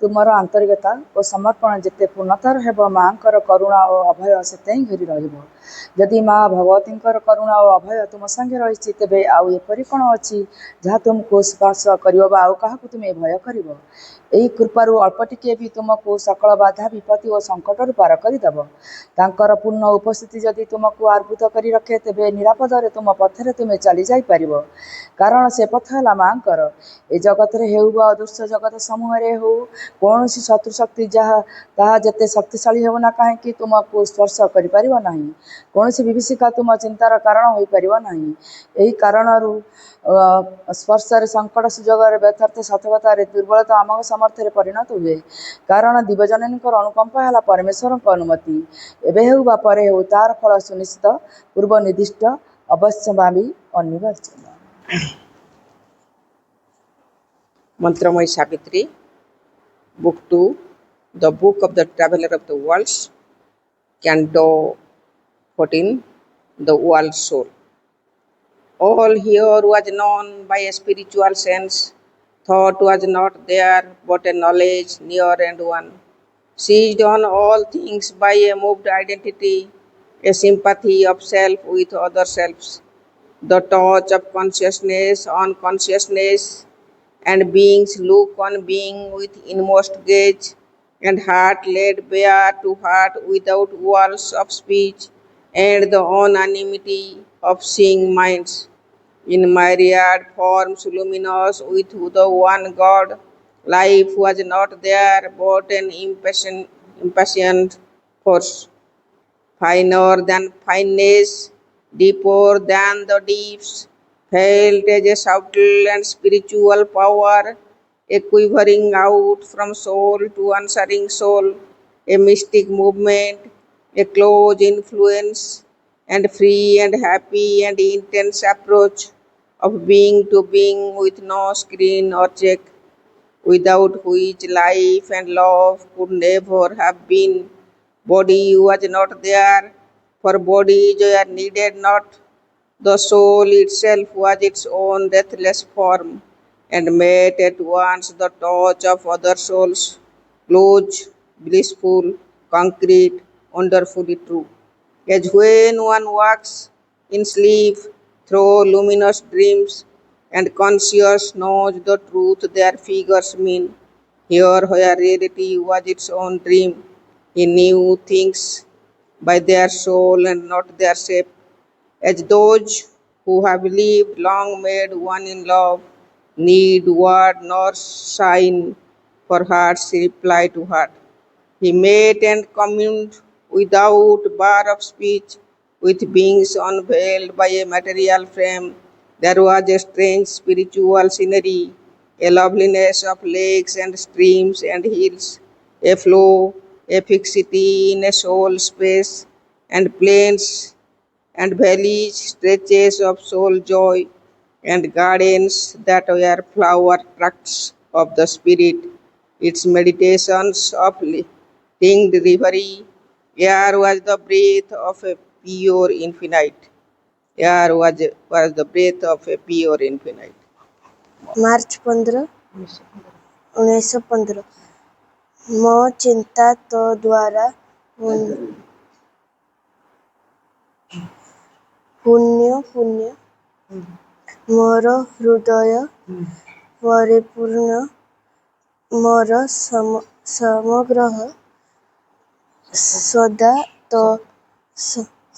ତୁମର ଆନ୍ତରିକତା ଓ ସମର୍ପଣ ଯେତେ ପୂର୍ଣ୍ଣତର ହେବ, ମାଆଙ୍କର କରୁଣା ଓ ଅଭୟ ସେତେ ହିଁ ଘେରି ରହିବ। ଯଦି ମା ଭଗବତୀଙ୍କର କରୁଣା ଓ ଅଭୟ ତୁମ ସାଙ୍ଗେ ରହିଛି, ତେବେ ଆଉ ଏପରି କ'ଣ ଅଛି ଯାହା ତୁମକୁ ସ୍ପର୍ଶ କରିବ ବା ଆଉ କାହାକୁ ତୁମେ ଭୟ କରିବ? ଏହି କୃପାରୁ ଅଳ୍ପ ଟିକିଏ ବି ତୁମକୁ ସକଳ ବାଧା ବିପତ୍ତି ଓ ସଙ୍କଟରୁ ପାର କରିଦେବ। ତାଙ୍କର ପୂର୍ଣ୍ଣ ଉପସ୍ଥିତି ଯଦି ତୁମକୁ ଆର୍ବୃତ କରି ରଖେ, ତେବେ ନିରାପଦରେ ତୁମ ପଥରେ ତୁମେ ଚାଲି ଯାଇପାରିବ, କାରଣ ସେ ପଥ ହେଲା ମାଆଙ୍କର। ଏ ଜଗତରେ ହେଉ ବା ଅଦୃଶ୍ୟ ଜଗତ ସମୂହରେ ହେଉ, କୌଣସି ଶତ୍ରୁଶକ୍ତି ତାହା ଯେତେ ଶକ୍ତିଶାଳୀ ହେଉ ନା କାହିଁକି ତୁମକୁ ସ୍ପର୍ଶ କରିପାରିବ ନାହିଁ। କୌଣସି ବିଭୀଷିକା ତୁମ ଚିନ୍ତାର କାରଣ ହୋଇପାରିବ ନାହିଁ। ଏହି କାରଣରୁ ସ୍ପର୍ଶରେ, ସଙ୍କଟ ସୁଯୋଗରେ, ବ୍ୟର୍ଥତା, ସଫଳତାରେ, ଦୁର୍ବଳତା ଅମୋଘ ସାମର୍ଥ୍ୟରେ ପରିଣତ ହୁଏ। କାରଣ ଦିବ୍ୟଜନନୀଙ୍କର ଅନୁକମ୍ପା ହେଲା ପରମେଶ୍ୱରଙ୍କ ଅନୁମତି। ଏବେ ହେଉ ବା ପରେ ହେଉ, ତାହାର ଫଳ ସୁନିଶ୍ଚିତ, ପୂର୍ବ ନିର୍ଦ୍ଦିଷ୍ଟ, ଅବଶ୍ୟମ୍ଭାବୀ, ଅନିବାର୍ଯ୍ୟ। Mantramoy Savitri, Book 2, The Book of the Traveler of the Worlds, Canto 14, The World Soul. All here was known by a spiritual sense. Thought was not there, but a knowledge near and one. Seized on all things by a moved identity, a sympathy of self with other selves. The touch of consciousness on consciousness, and beings look on being with inmost gaze, and heart laid bare to heart without walls of speech, and the unanimity of seeing minds. In myriad forms luminous with the one God, life was not there but an impassioned force, finer than fineness, deeper than the deeps, felt as a subtle and spiritual power, a quivering out from soul to answering soul, a mystic movement, a close influence, and free and happy and intense approach of being to being with no screen or check, without which life and love could never have been. Body was not there, for bodies were needed not. The soul itself was its own deathless form, and met at once the touch of other souls, close, blissful, concrete, wonderfully true. As when one walks in sleep through luminous dreams, and conscious knows the truth their figures mean, here where reality was its own dream, he knew things by their soul and not their shape, as those who have lived long made one in love, need word nor sign, for hearts reply to heart. He met and communed without bar of speech with beings unveiled by a material frame. There was a strange spiritual scenery, a loveliness of lakes and streams and hills, a flow, a fixity in a soul space, and plains and valleys, stretches of soul joy, and gardens that were flower tracts of the spirit, its meditations of tinged reverie. Air was the breath of a pure infinite. Air was the breath of a pure infinite. मार्च 15, 1915। ମୋ ଚିନ୍ତା ତୋ ଦ୍ୱାରା ପୁଣ୍ୟ ମୋର ହୃଦୟ ପରିପୂର୍ଣ୍ଣ, ମୋର ସମଗ୍ର ସଦା ତୋ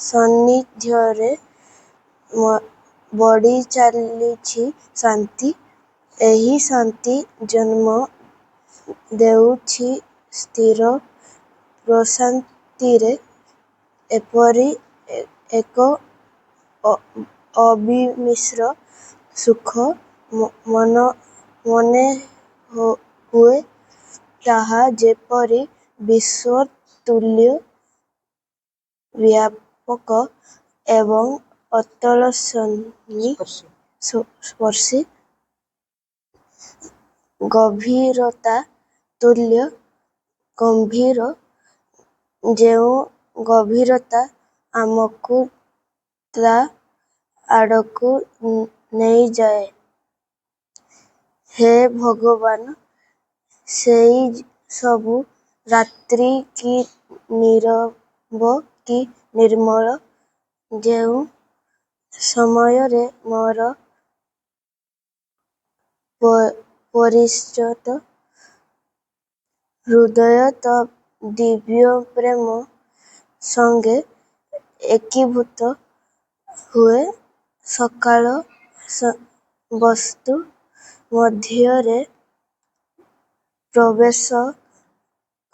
ସାନ୍ନିଧ୍ୟରେ ବଢ଼ି ଚାଲିଛି ଶାନ୍ତି। ଏହି ଶାନ୍ତି ଜନ୍ମ ଦେଉଛି ସ୍ଥିର ପ୍ରଶାନ୍ତିରେ, ଏପରି ଏକ ଅବିମିଶ୍ର ସୁଖ ମନେ ହୁଏ, ତାହା ଯେପରି ବିଶ୍ୱତୁଲ୍ୟ ବ୍ୟାପକ ଏବଂ ଅତଳସ୍ପର୍ଶୀ, ଗଭୀରତା ତୁଲ୍ୟ ଗମ୍ଭୀର, ଯେଉଁ ଗଭୀରତା ଆମକୁ ତା ଆଡ଼କୁ ନେଇଯାଏ। ହେ ଭଗବାନ, ସେହି ସବୁ ରାତ୍ରି କି ନୀରବ କି ନିର୍ମଳ, ଯେଉଁ ସମୟରେ ମୋର ପରିଚିତ ହୃଦୟ ତ ଦିବ୍ୟ ପ୍ରେମ ସଙ୍ଗେ ଏକୀଭୂତ ହୁଏ, ସକାଳ ବସ୍ତୁ ମଧ୍ୟରେ ପ୍ରବେଶ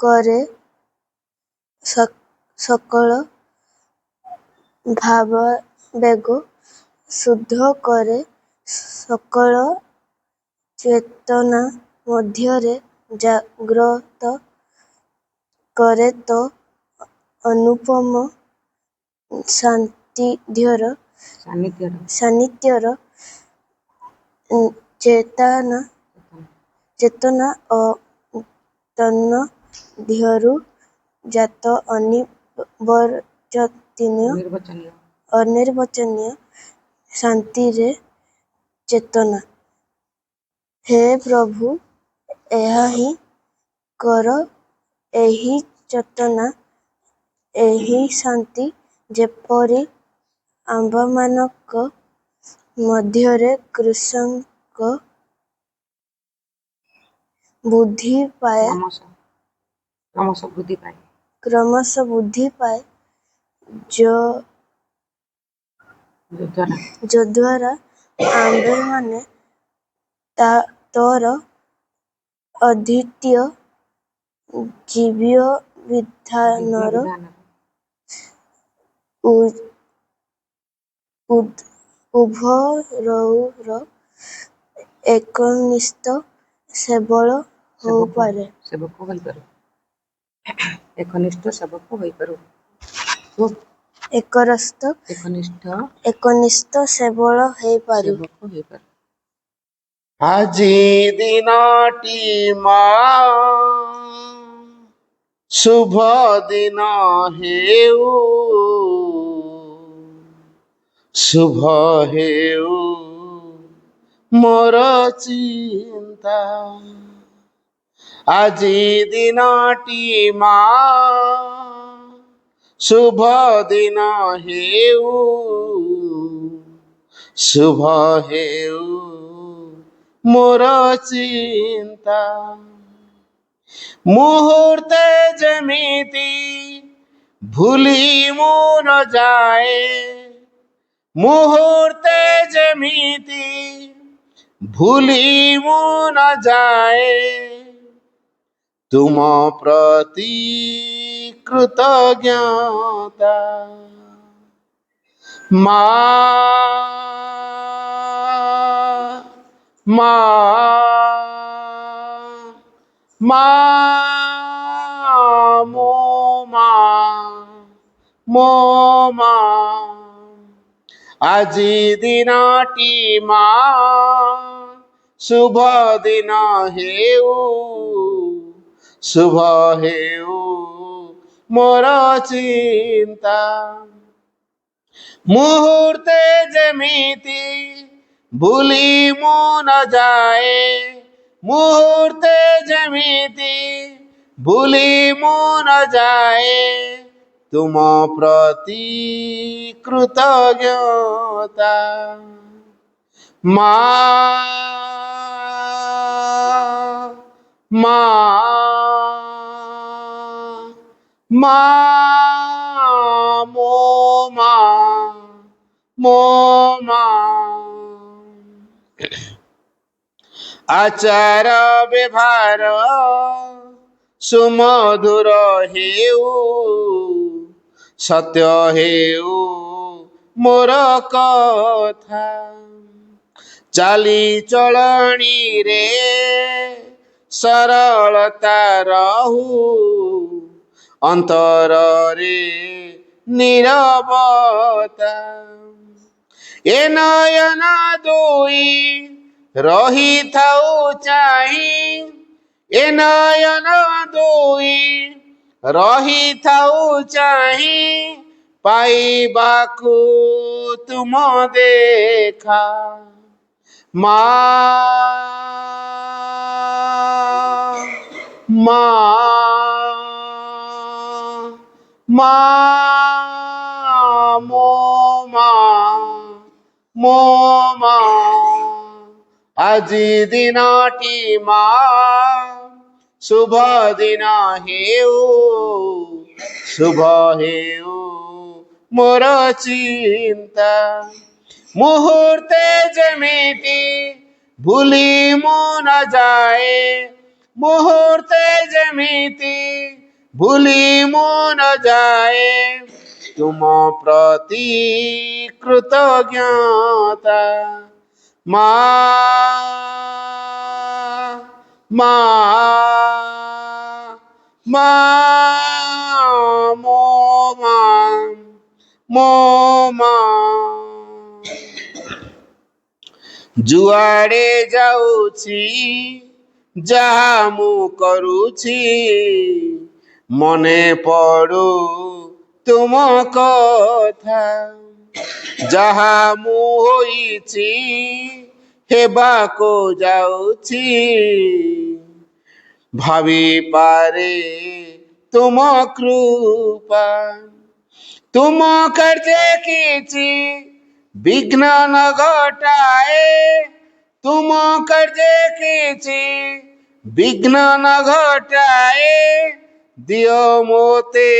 କରେ, ସକଳ ଭାବାବେଗ ଶୁଦ୍ଧ କରେ, ସକଳ ଚେତନା ମଧ୍ୟରେ ଜାଗ୍ରତ କରେ ତ ଅନୁପମ ସାନ୍ନିଧ୍ୟର ଚେତନା ଓ ତନ୍ମଧ୍ୟରୁ ଜାତ ଅନିର୍ବଚନୀୟ ଶାନ୍ତିରେ ଚେତନା। ହେ ପ୍ରଭୁ, ଏହା ହିଁ କର, ଏହି ଚେତନା, ଏହି ଶାନ୍ତି ଯେପରି ଆମ୍ଭମାନଙ୍କ ମଧ୍ୟରେ କ୍ରମଶଃ ବୃଦ୍ଧି ପାଏ, ଯଦ୍ୱାରା ଆମ୍ଭେମାନେ ତୋର ଅଦ୍ୱିତୀୟ ଜୀବବିଧାନର ଉଭୟର ଏକନିଷ୍ଠ ସେବକ ହୋଇପାରୁ। ଆଜି ଦିନଟି ମା ଶୁଭ ଦିନ ହେଉ, ଶୁଭ ହେଉ ମୋର ଚିନ୍ତା। ଆଜି ଦିନଟି ମା ଶୁଭ ଦିନ ହେଉ, ଶୁଭ ହେଉ ମୋର ଚିନ୍ତା। ମୁହୂର୍ତ୍ତେ ଯେମିତି ଭୁଲି ମୁଁ ନ ଯାଏ, ମୁହୂର୍ତ୍ତେ ଯେମିତି ଭୁଲି ମୁଁ ନ ଯାଏ, ତୁମ ପ୍ରତି କୃତଜ୍ଞତା। ମା ମା ମା ମୋ ମା ମୋ ମା। ଆଜି ଦିନଟି ମା ଶୁଭ ଦିନ ହେଉ, ଶୁଭ ହେଉ ମୋର ଚିନ୍ତା। ମୁହୂର୍ତ୍ତେ ଯେମିତି ଭୁଲି ମୁଁ ନ ଯାଏ, ମୁହୂର୍ତ୍ତେ ଯେମିତି ଭୁଲି ମୁଁ ନ ଯାଏ, ତୁମ ପ୍ରତି କୃତଜ୍ଞତା। ମା ମା ମା ମୋ ମା ମୋ ମା। ଆଚାର ବ୍ୟବହାର ସୁମଧୁର ହେଉ, ସତ୍ୟ ହେଉ ମୋର କଥା। ଚାଲିଚଳଣିରେ ସରଳତା ରହୁ, ଅନ୍ତରରେ ନୀରବତା। ଏ ନୟନ ଦୁଇ ରହିଥାଉ ଚାହିଁ, ଏ ନୟନ ଦୁଇ ରହିଥାଉ ଚାହିଁ, ପାଇବାକୁ ତୁମ ଦେଖା। ମା মা মা মো মা ମୋ ମା ଆଜି ଦିନଟି ମା ଶୁଭ ଦିନ ହେଉ ଶୁଭ ହେଉ ମୋର ଚିନ୍ତା ମୁହୂର୍ତ୍ତେ ଯେମିତି ଭୁଲି ମୁଁ ନ ଯାଏ ମୁହୂର୍ତ୍ତେ ଯେମିତି ଭୁଲି ମୁଁ ନ ଯାଏ ତୁମ ପ୍ରତି କୃତଜ୍ଞତା ମା ମା ମା ମୋ ମା ମୋ ମା ଯୁଆଡ଼େ ଯାଉଛି ଯାହା ମୁଁ କରୁଛି ମନେ ପଡ଼ୁ ତୁମ କଥା ଯାହା ମୁଁ ହୋଇଛି ହେବାକୁ ଯାଉଛି ଭାବିପାରେ ତୁମ କୃପା ତୁମ କାର୍ଯ୍ୟ କିଛି ବିଘ୍ନ ନ ଘଟାଏ ତୁମ କାର୍ଯ୍ୟ କିଛି ବିଘ୍ନ ନ ଘଟାଏ ଦିଅ ମୋତେ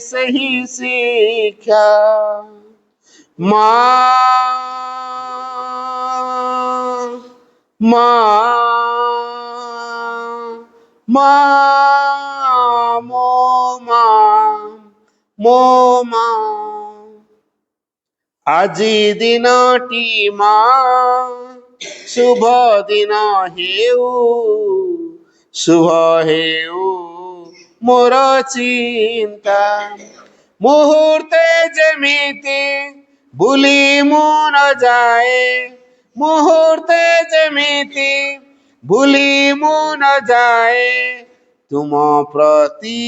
ସେହି ଶିକ୍ଷା ମା ମା ମା ମୋ ମା ମୋ ମା ଆଜି ଦିନଟି ମା ଶୁଭ ଦିନ ହେଉ ଶୁଭ ହେଉ ମୋର ଚିନ୍ତା ମୁହୂର୍ତ୍ତେ ଯେମିତି ଭୁଲି ମୁଁ ନ ଯାଏ ମୁହୂର୍ତ୍ତେ ଯେମିତି ଭୁଲି ମୁଁ ନ ଯାଏ ତୁମ ପ୍ରତି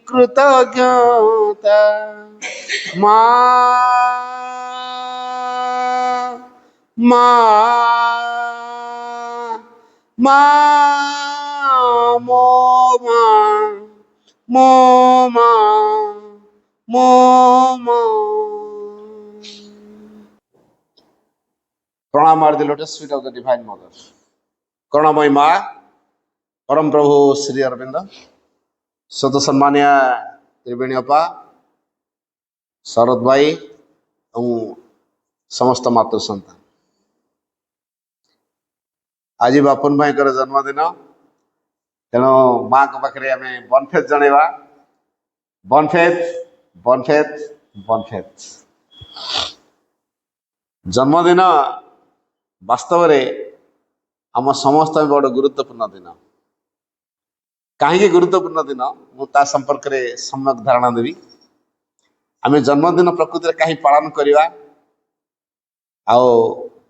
କୃତଜ୍ଞତା ମା ମା ମା ମୋ ମା ମୋ ମା ମୋ ମା प्रणाम at the lotus feet of the divine mother करुणामयी माँ परम प्रभु श्री अरविंद सत सम्मानिया त्रिवेणी अपा शरद भाई और समस्त मातृ सन्तान आज बापन भाई जन्मदिन तेणु माँ को पाखे आम बनफेत जनवा बनफेत बनफेत बनफेत जन्मदिन वास्तव में आम समस्त बड़ गुरुत्वपूर्ण दिन कहीं गुरुत्वपूर्ण दिन मुझे संपर्क में सम्यक धारणा देवी आम जन्मदिन प्रकृति में कहीं पालन करवा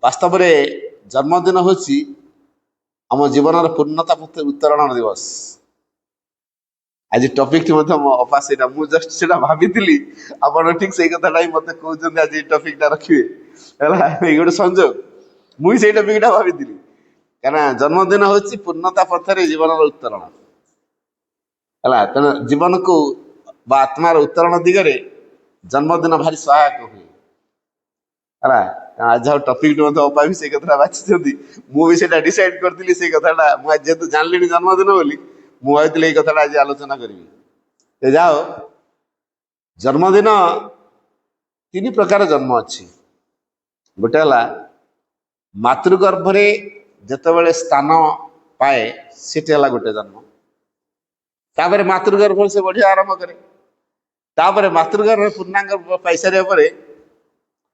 वास्तव में जन्मदिन हूँ आम जीवन पूर्णता उत्तोलन दिवस आज टॉपिक अपा से जस्ट से भाभी आप ठीक से कथा मत कहते आज टॉपिक रखिए है गोटे संजोग मुझे से टॉपिक भाभी क्या जन्मदिन हूँ पूर्णता पथर जीवन उत्तोलन है तेना जीवन को आत्मार उत्तोलन दिगरे जन्मदिन भारी सहायक हुए है आज टॉपिक अपा भी से कथा बाछी मुझे डिसाइड करी से कथा मुझे जेहतु जानली जन्मदिन बोली मुझे कथा आज आलोचना करी जाओ जन्मदिन तीन प्रकार जन्म अच्छी गोटे है मातृगर्भरे जितेबाला स्थान पाए सीटे है गोटे जन्म तापर मातृगर्भ से बढ़िया आरंभ करे तापर मातृगर्भ पूर्णांग पाई सारे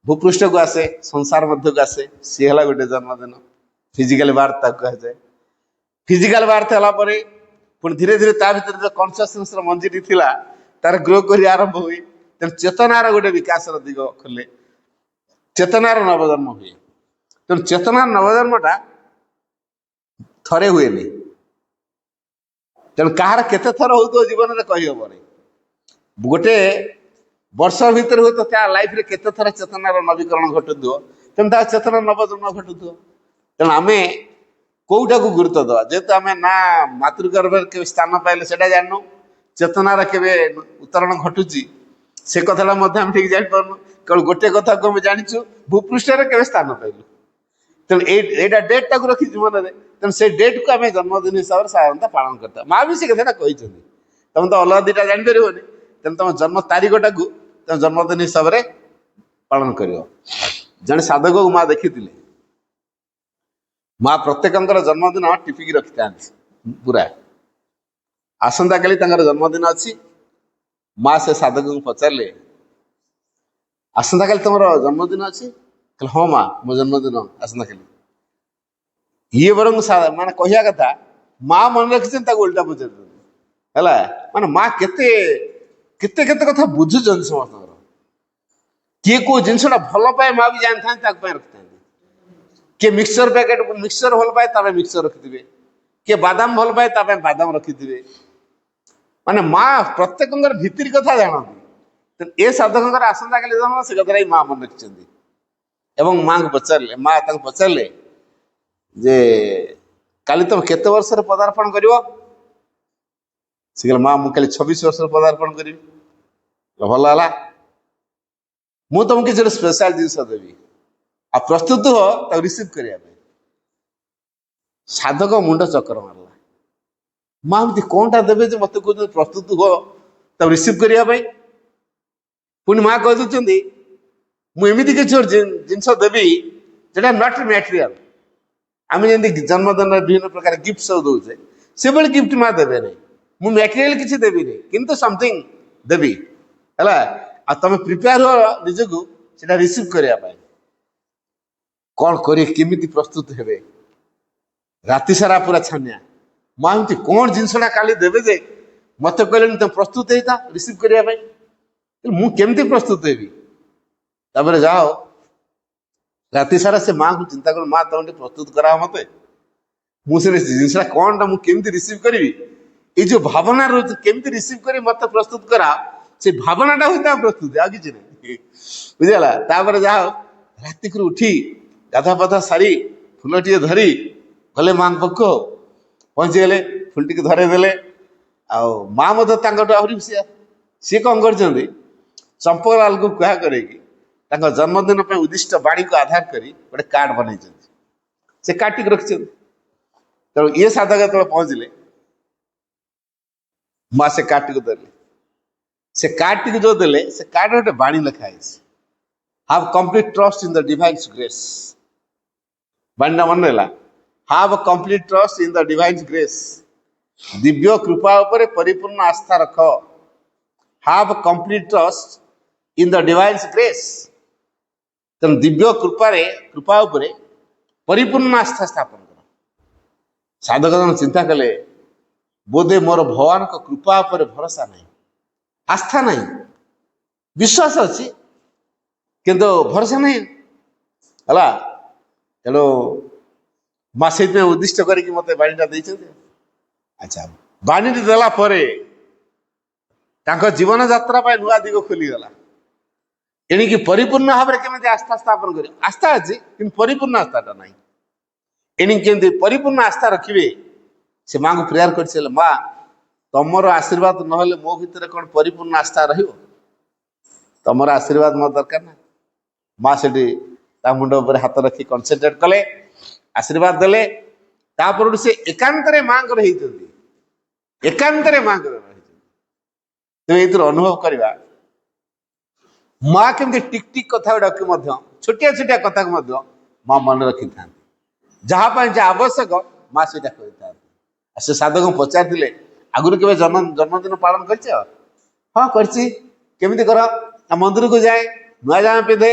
भूपृष्ठ को आसे संसार मध्य को आसे सी है गोटे जन्मदिन फिजिकल बार्थ कहुए फिजिकल बार्थ है पुणी धीरे धीरे ता भीतर जो कॉन्शियसनेस मंजिटी थिला तार ग्रो कर आरंभ हुए तेणु चेतनार गोटे विकास दिग खोले चेतनार नवजन्म हुए तेणु चेतनार नवजन्मटा थरे हुए नहीं तेणु कहार केते थर हो जीवन में कही हम गोटे वर्ष भितर हुए तो त्या लाइफ रे केते थर चेतनार नवीकरण घटुव तेणु ता चेतना नवजन्म घटुव तेणु आम କୋଉଟାକୁ ଗୁରୁତ୍ୱ ଦେବା ଯେହେତୁ ଆମେ ନା ମାତୃଗର୍ଭରେ କେବେ ସ୍ଥାନ ପାଇଲେ ସେଟା ଜାଣିନୁ, ଚେତନାର କେବେ ଉତ୍ତରଣ ଘଟୁଛି ସେ କଥାଟା ମଧ୍ୟ ଆମେ ଠିକ ଜାଣିପାରୁନୁ। କେବଳ ଗୋଟେ କଥାକୁ ଆମେ ଜାଣିଛୁ ଭୂପୃଷ୍ଠରେ କେବେ ସ୍ଥାନ ପାଇଲୁ। ତେଣୁ ଏଇଟା ଡେଟ୍ ଟାକୁ ରଖିଛୁ ମନରେ। ତେଣୁ ସେଇ ଡେଟ୍କୁ ଆମେ ଜନ୍ମଦିନ ହିସାବରେ ସାଧାରଣତଃ ପାଳନ କରିଥାଉ। ମା ବି ସେ କଥାଟା କହିଛନ୍ତି, ତମେ ତ ଅଲଗା ଦିଟା ଜାଣିପାରିବନି, ତେଣୁ ତମ ଜନ୍ମ ତାରିଖଟାକୁ ତମ ଜନ୍ମଦିନ ହିସାବରେ ପାଳନ କରିବ। ଜଣେ ସାଧକକୁ ମା ଦେଖିଥିଲେ, ମା ପ୍ରତ୍ୟେକଙ୍କର ଜନ୍ମଦିନ ଟିପିକି ରଖିଥାନ୍ତି ପୁରା। ଆସନ୍ତାକାଲି ତାଙ୍କର ଜନ୍ମଦିନ ଅଛି। ମା ସେ ସାଧକଙ୍କୁ ପଚାରିଲେ, ଆସନ୍ତାକାଲି ତମର ଜନ୍ମଦିନ ଅଛି? କହିଲେ ହଁ ମା, ମୋ ଜନ୍ମଦିନ ଆସନ୍ତାକାଲି। ଇଏ ବରଂ ମାନେ କହିବା କଥା, ମା ମନେ ରଖିଛନ୍ତି ତାକୁ ଓଲଟା ପଚାରୁଛନ୍ତି ହେଲା। ମାନେ ମା କେତେ କେତେ କେତେ କଥା ବୁଝୁଛନ୍ତି ସମସ୍ତଙ୍କର। କିଏ କୋଉ ଜିନିଷଟା ଭଲ ପାଏ ମା ବି ଜାଣିଥାନ୍ତି, ତାକୁ ପାଇଁ ରଖିଥାନ୍ତି। କିଏ ମିକ୍ସଚର ପ୍ୟାକେଟ ମିକ୍ସଚର ଭଲ ପାଏ ତା ପାଇଁ ମିକ୍ସଚର ରଖିଥିବେ, କିଏ ବାଦାମ ଭଲ ପାଏ ତା ପାଇଁ ବାଦାମ ରଖିଥିବେ। ମାନେ ମା ପ୍ରତ୍ୟେକଙ୍କର ଭିତିରି କଥା ଜାଣନ୍ତି। ଏ ସାଧକଙ୍କର ଆସନ୍ତାକାଲି ଜନ୍ମ, ସେ କଥାଟା ମା ମନେ ରଖିଛନ୍ତି। ଏବଂ ମାଙ୍କୁ ପଚାରିଲେ, ମା ତାଙ୍କୁ ପଚାରିଲେ ଯେ କାଲି ତମେ କେତେ ବର୍ଷରେ ପଦାର୍ପଣ କରିବ? ସେ କହିଲେ ମା ମୁଁ କାଲି 26 ବର୍ଷରେ ପଦାର୍ପଣ କରିବି। ଭଲ ହେଲା, ମୁଁ ତମକୁ କିଛି ଗୋଟେ ସ୍ପେଶାଲ ଜିନିଷ ଦେବି, ଆଉ ପ୍ରସ୍ତୁତ ହୁଅ ତାକୁ ରିସିଭ କରିବା ପାଇଁ। ସାଧକ ମୁଣ୍ଡ ଚକ୍ର ମାରିଲା। ମା ଏମିତି କଣଟା ଦେବେ ଯେ ମତେ କହୁଛନ୍ତି ପ୍ରସ୍ତୁତ ହୁଅ ତାକୁ ରିସିଭ କରିବା ପାଇଁ। ପୁଣି ମା କହିଦଉଛନ୍ତି ମୁଁ ଏମିତି କିଛି ଗୋଟେ ଜିନିଷ ଦେବି যেটা ନଟ୍ ମ୍ୟାଟେରିଆଲ। ଆମେ ଯେମିତି ଜନ୍ମଦିନରେ ବିଭିନ୍ନ ପ୍ରକାର ଗିଫ୍ଟ ସବୁ ଦଉଛେ, ସେଭଳି ଗିଫ୍ଟ ମା ଦେବେ ନାହିଁ। ମୁଁ ମ୍ୟାଟେରିଆଲ କିଛି ଦେବିନି, କିନ୍ତୁ ସମଥିଙ୍ଗ ଦେବି ହେଲା। ଆଉ ତମେ ପ୍ରିପେୟାର ହୁଅ ନିଜକୁ ସେଟା ରିସିଭ କରିବା ପାଇଁ। କଣ କରି କେମିତି ପ୍ରସ୍ତୁତ ହେବେ, ରାତି ସାରା ପୁରା ଛାନିଆ। ମା ଏମିତି କଣ ଜିନିଷଟା କାଲି ଦେବେ ଯେ ମତେ କହିଲେନି ତମେ ପ୍ରସ୍ତୁତ ହେଇଥା ରିସିଭ କରିବା ପାଇଁ। ମୁଁ କେମିତି ପ୍ରସ୍ତୁତ ହେବି? ତାପରେ ଯାଅ ରାତି ସାରା ସେ ମାଆଙ୍କୁ ଚିନ୍ତା କରୁ, ମା ତମେ ଟିକେ ପ୍ରସ୍ତୁତ କରାଅ ମତେ, ମୁଁ ସେ ଜିନିଷଟା କଣଟା ମୁଁ କେମିତି ରିସିଭ କରିବି। ଏଇ ଯୋଉ ଭାବନା ରହୁଛି କେମିତି ରିସିଭ କରି ମତେ ପ୍ରସ୍ତୁତ କରାଅ, ସେ ଭାବନାଟା ହଉଛି ତା ପ୍ରସ୍ତୁତି, ଆଉ କିଛି ନାହିଁ। ବୁଝିଗଲା। ତାପରେ ଯାଅ ରାତିକରୁ ଉଠି ଗାଧା ପାଧା ସାରି ଫୁଲ ଟିକେ ଧରି ଗଲେ ମାଙ୍କ ପାଖକୁ, ପହଞ୍ଚିଗଲେ, ଫୁଲ ଟିକେ ଧରେଇ ଦେଲେ। ଆଉ ମା ମଧ୍ୟ ତାଙ୍କଠୁ ଆହୁରି ସିଏ କଣ କରିଛନ୍ତି, ଚମ୍ପକଲାଲକୁ କୁହା କରେଇକି ତାଙ୍କ ଜନ୍ମଦିନ ପାଇଁ ଉଦ୍ଦିଷ୍ଟ ବାଣୀକୁ ଆଧାର କରି ଗୋଟେ କାର୍ଡ ବନେଇଛନ୍ତି। ସେ କାର୍ଡଟିକୁ ରଖିଛନ୍ତି। ତେଣୁ ଇଏ ସାଧକ ଯେତେବେଳେ ପହଞ୍ଚିଲେ, ମା ସେ କାର୍ଡଟିକୁ ଦେଲେ। ସେ କାର୍ଡଟିକୁ ଯୋଉ ଦେଲେ, ସେ କାର୍ଡରେ ଗୋଟେ ବାଣୀ ଲେଖା ହେଇଛି, have complete trust in the divine's grace. ବାଣୀଟା ମନେ ହେଲା, have complete trust in the divine's grace. ଦିବ୍ୟ କୃପା ଉପରେ ପରିପୂର୍ଣ୍ଣ ଆସ୍ଥା ରଖ। Have complete trust in the divine's grace. ତେଣୁ ଦିବ୍ୟ କୃପା ଉପରେ ପରିପୂର୍ଣ୍ଣ ଆସ୍ଥା ସ୍ଥାପନ କର। ସାଧକ ଜଣ ଚିନ୍ତା କଲେ, ବୋଧେ ମୋର ଭଗବାନଙ୍କ କୃପା ଉପରେ ଭରସା ନାହିଁ, ଆସ୍ଥା ନାହିଁ, ବିଶ୍ୱାସ ଅଛି କିନ୍ତୁ ଭରସା ନାହିଁ ହେଲା। ତେଣୁ ମା ସେଇଥିପାଇଁ ଉଦ୍ଦିଷ୍ଟ କରିକି ମତେ ବାଣୀଟା ଦେଇଛନ୍ତି। ଆଚ୍ଛା, ବାଣୀଟି ଦେଲା ପରେ ତାଙ୍କ ଜୀବନ ଯାତ୍ରା ପାଇଁ ନୂଆ ଦିଗ ଖୋଲିଗଲା। ଏଣିକି ପରିପୂର୍ଣ୍ଣ ଭାବରେ କେମିତି ଆସ୍ଥା ସ୍ଥାପନ କରିବ, ଆସ୍ଥା ଅଛି କିନ୍ତୁ ପରିପୂର୍ଣ୍ଣ ଆସ୍ଥାଟା ନାହିଁ। ଏଣିକି କେମିତି ପରିପୂର୍ଣ୍ଣ ଆସ୍ଥା ରଖିବେ, ସେ ମାଙ୍କୁ ପ୍ରେୟାର କରିଥିଲେ, ମା ତମର ଆଶୀର୍ବାଦ ନହେଲେ ମୋ ଭିତରେ କଣ ପରିପୂର୍ଣ୍ଣ ଆସ୍ଥା ରହିବ? ତମର ଆଶୀର୍ବାଦ ମୋ ଦରକାର ନା। ମା ସେଠି ତା ମୁଣ୍ଡ ଉପରେ ହାତ ରଖି କନସେନ୍ଟ୍ରେଟ କଲେ, ଆଶୀର୍ବାଦ ଦେଲେ। ତାପରଠୁ ସେ ଏକାନ୍ତରେ ମାଙ୍କର ହେଇଛନ୍ତି, ଏକାନ୍ତରେ ମାଙ୍କର ହେଇଛନ୍ତି। ତେଣୁ ଏଇଥିରୁ ଅନୁଭବ କରିବା ମା କେମିତି ଟିକ ଟିକ କଥା ଗୁଡାକୁ ମଧ୍ୟ, ଛୋଟିଆ ଛୋଟିଆ କଥାକୁ ମଧ୍ୟ ମା ମନେ ରଖିଥାନ୍ତି। ଯାହା ପାଇଁ ଯାହା ଆବଶ୍ୟକ ମା ସେଇଟା କରିଥାନ୍ତି। ଆଉ ସେ ସାଧକଙ୍କୁ ପଚାରିଥିଲେ, ଆଗରୁ କେବେ ଜନ୍ମଦିନ ପାଳନ କରିଛ? ହଁ କରିଛି। କେମିତି କର? ମନ୍ଦିରକୁ ଯାଏ, ନୂଆ ଜାମା ପିନ୍ଧେ,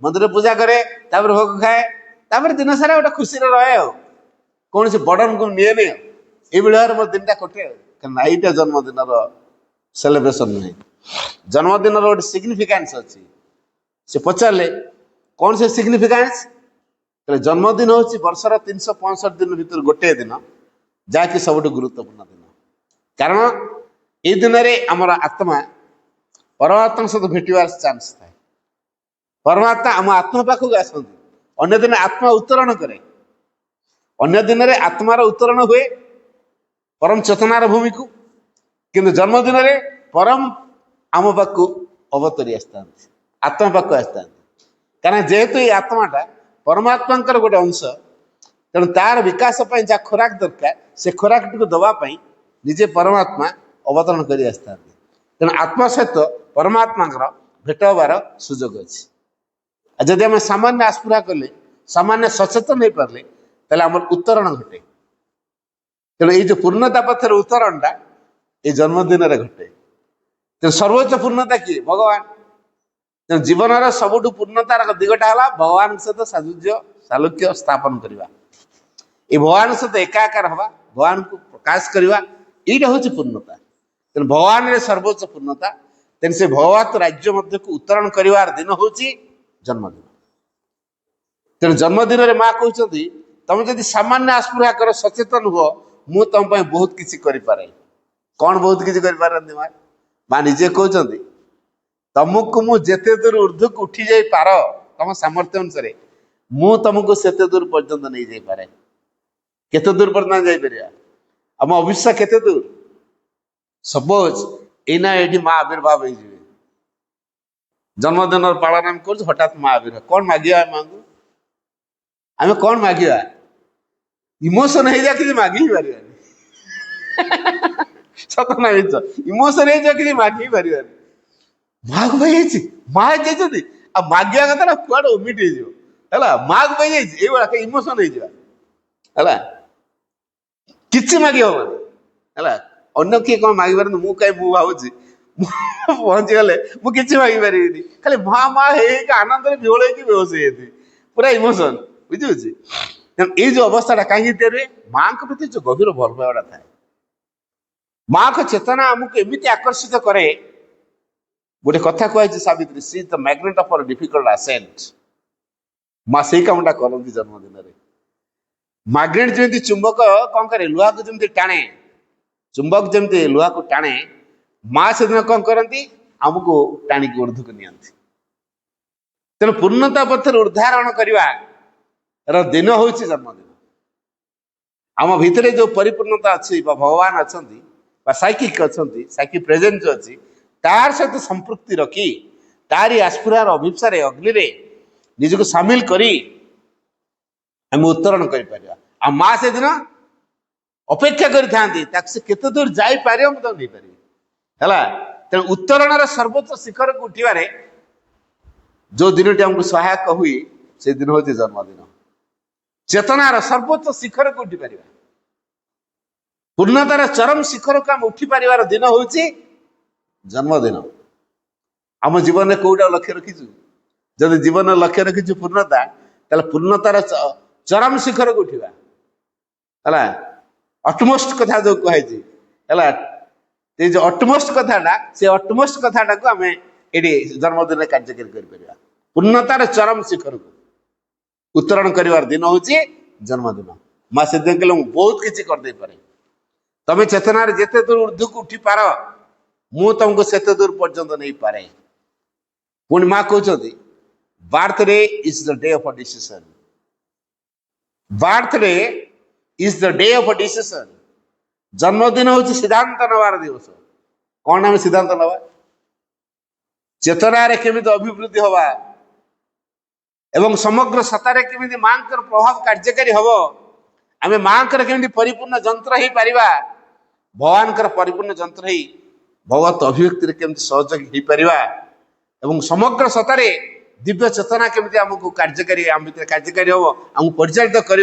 ମନ୍ଦିରରେ ପୂଜା କରେ, ତାପରେ ଭୋଗ ଖାଏ, ତାପରେ ଦିନ ସାରା ଗୋଟେ ଖୁସିରେ ରହେ। ଆଉ କୌଣସି ବର୍ଡନକୁ ନିଏନି। ଆଉ ଏଇଭଳି ଭାବରେ ମୋ ଦିନଟା କଟେ। ଆଉ କାରଣ ଏଇଟା ଜନ୍ମଦିନର ସେଲିବ୍ରେସନ ନୁହେଁ, ଜନ୍ମଦିନର ଗୋଟେ ସିଗ୍ନିଫିକାନ୍ସ ଅଛି। ସେ ପଚାରିଲେ କଣ ସେ ସିଗ୍ନିଫିକାନ୍ସ? କହିଲେ ଜନ୍ମଦିନ ହଉଛି ବର୍ଷର 365 ଦିନ ଭିତରୁ ଗୋଟିଏ ଦିନ, ଯାହାକି ସବୁଠୁ ଗୁରୁତ୍ୱପୂର୍ଣ୍ଣ ଦିନ। କାରଣ ଏଇ ଦିନରେ ଆମର ଆତ୍ମା ପରମାତ୍ମାଙ୍କ ସହିତ ଭେଟିବାର ଚାନ୍ସ ଥାଏ। ପରମାତ୍ମା ଆମ ଆତ୍ମା ପାଖକୁ ଆସନ୍ତି, ଅନ୍ୟ ଦିନ ଆତ୍ମା ଉତ୍ତରଣ କରେ। अन्य दिन में आत्मार उत्तरण हुए परम चेतनार भूमि को, किंतु जन्मदिन में परम आम पाक अवतरी आसता आत्मा पाक आसता कारण जेहेतु ये आत्माटा परमात्मा गोटे अंश तेणु तार विकास जहाँ खोराक दरकार से खोराक टी दवाई निजे परमात्मा अवतरण कर आसता तेणु आत्मा सहित परमात्मा भेट हबार सुजोग अच्छी। जदि आम सामान्य आस्पुरा कले सामान्य सचेतन हो पारे तेल आम उत्तरण घटे तेणु ये जो पूर्णता पथर उत्तरणटा ये जन्मदिन में घटे तेणु सर्वोच्च पूर्णता किए भगवान तेणु जीवन सबुठ पूर्णतार दिगटा है भगवान सहित साजुज्य सालुक्य स्थापन करवा ये भगवान सहित एकाकार हवा भगवान को प्रकाश करवा यहाँ हूँ पूर्णता तेणु भगवान रे सर्वोच्च पूर्णता तेणु से भगवत राज्य मध्य को उत्तरण करार दिन हूँ जन्मदिन तेणु जन्मदिन में माँ कहते तुम जब सामान्य आस्पुरा कर सचेतन हुआ मु तुम बहुत किसी करें कौन बहुत किसी कर माँ निजे कहते तुमको मु जेते दूर ऊर्ध्व को उठी जाई पार तुम सामर्थ्य अनुसार मु तुमको सेते दूर पर्यंत नहीं जाई पारे केते दूर पर्यंत जाई परिया आम अभिश्वास केते दूर सपोज एना ये माँ आविर्भाव हो जन्मदिन पालन आम कर हठात माँ आविर्भाव कौन मागिया माँ को आम कौन मागिया इमोशन हो जा कि मागी ही पार सत ना इमोशन हो जा कि मागी ही पार माँ को पाई माँ जाइए आ मागिया कथा कुआड़े ओमिट है माँ को पाई ये इमोशन होगा कि मागी हम अन्य किए कौन मागी पारे मुझे कहीं मुझे भावुची पहुंची गले मुझे मागी पारि खाली माँ माँ आनंद विहल बेहोश हो पूरा इमोशन बुझे ये जो अवस्था कहीं हुए माँ के प्रति जो गभीर भल पाइबा था माँ को चेतना आमको एमती आकर्षित करे गोटे कथा कही सावित्री सी the magnet of difficult ascent माँ से कामटा करती जन्मदिन में मैग्नेट जमी चुंबक कौन करे लुहा को जमी टाणे चुंबक जमी लुहा को टाणे माँ से दिन कौन करती आमको टाणिक ऊर्ध्व को नियंती तेणु पूर्णता पथर उद्धारण करने दिन हूँ जन्मदिन आम भितर जो परिपूर्णता अच्छी भगवान अच्छा साइकिक अच्छा साइकिक प्रेजेंस अच्छी तार सहित संपृक्ति रखी तारी आस्पुरार अभिप्सार अग्नि रे निजको सामिल करी आम उत्तरण कर माँ से दिन अपेक्षा करते दूर जापर नहीं पारि है तेणु उत्तरण सर्वोच्च शिखर को उठे जो दिन टी आमको सहायक हुए से दिन हूँ जन्मदिन चेतनार सर्वोच्च शिखर को उठी पार पूर्णतार चरम शिखर को आम उठी पार दिन हूँ जन्मदिन आम जीवन में कौटा लक्ष्य रखीचु जब जीवन लक्ष्य रखीचु पूर्णता पूर्णतार चरम शिखर को उठा है अटमोस्ट कथा जो कही है जो अटमोस्ट कथाटा से अटमोस्ट कथाटा को आम ये जन्मदिन कार्यकारी कर पूर्णतार चरम शिखर को उत्तरण कर दिन हूँ जन्मदिन माँ से दिन कहले बहुत किसी करदे पारे तमें चेतनार जेते दूर ऊर्ध्व को उठी पार मु तुमको सेते दूर पर्यंत नहीं पारे पुणी माँ कहते birthday is the day of decision birthday is the day of decision जन्मदिन हूँ सिद्धांत नवार दिवस कौन आम सिद्धांत नवा चेतनार केमी अभिवृद्धि हवा एवं समग्र सतारे केमी माँ प्रभाव कार्यकारी हम आम माँ केमी परिपूर्ण जंत्र हो पार भगवान परिपूर्ण जंत्र ही भगवत अभिव्यक्ति केमती सहयोग हो पार एवं समग्र सतारे दिव्य चेतना केमती आमको कार्यकारी आम भर कार्यकारी हम आमको परिचालित कर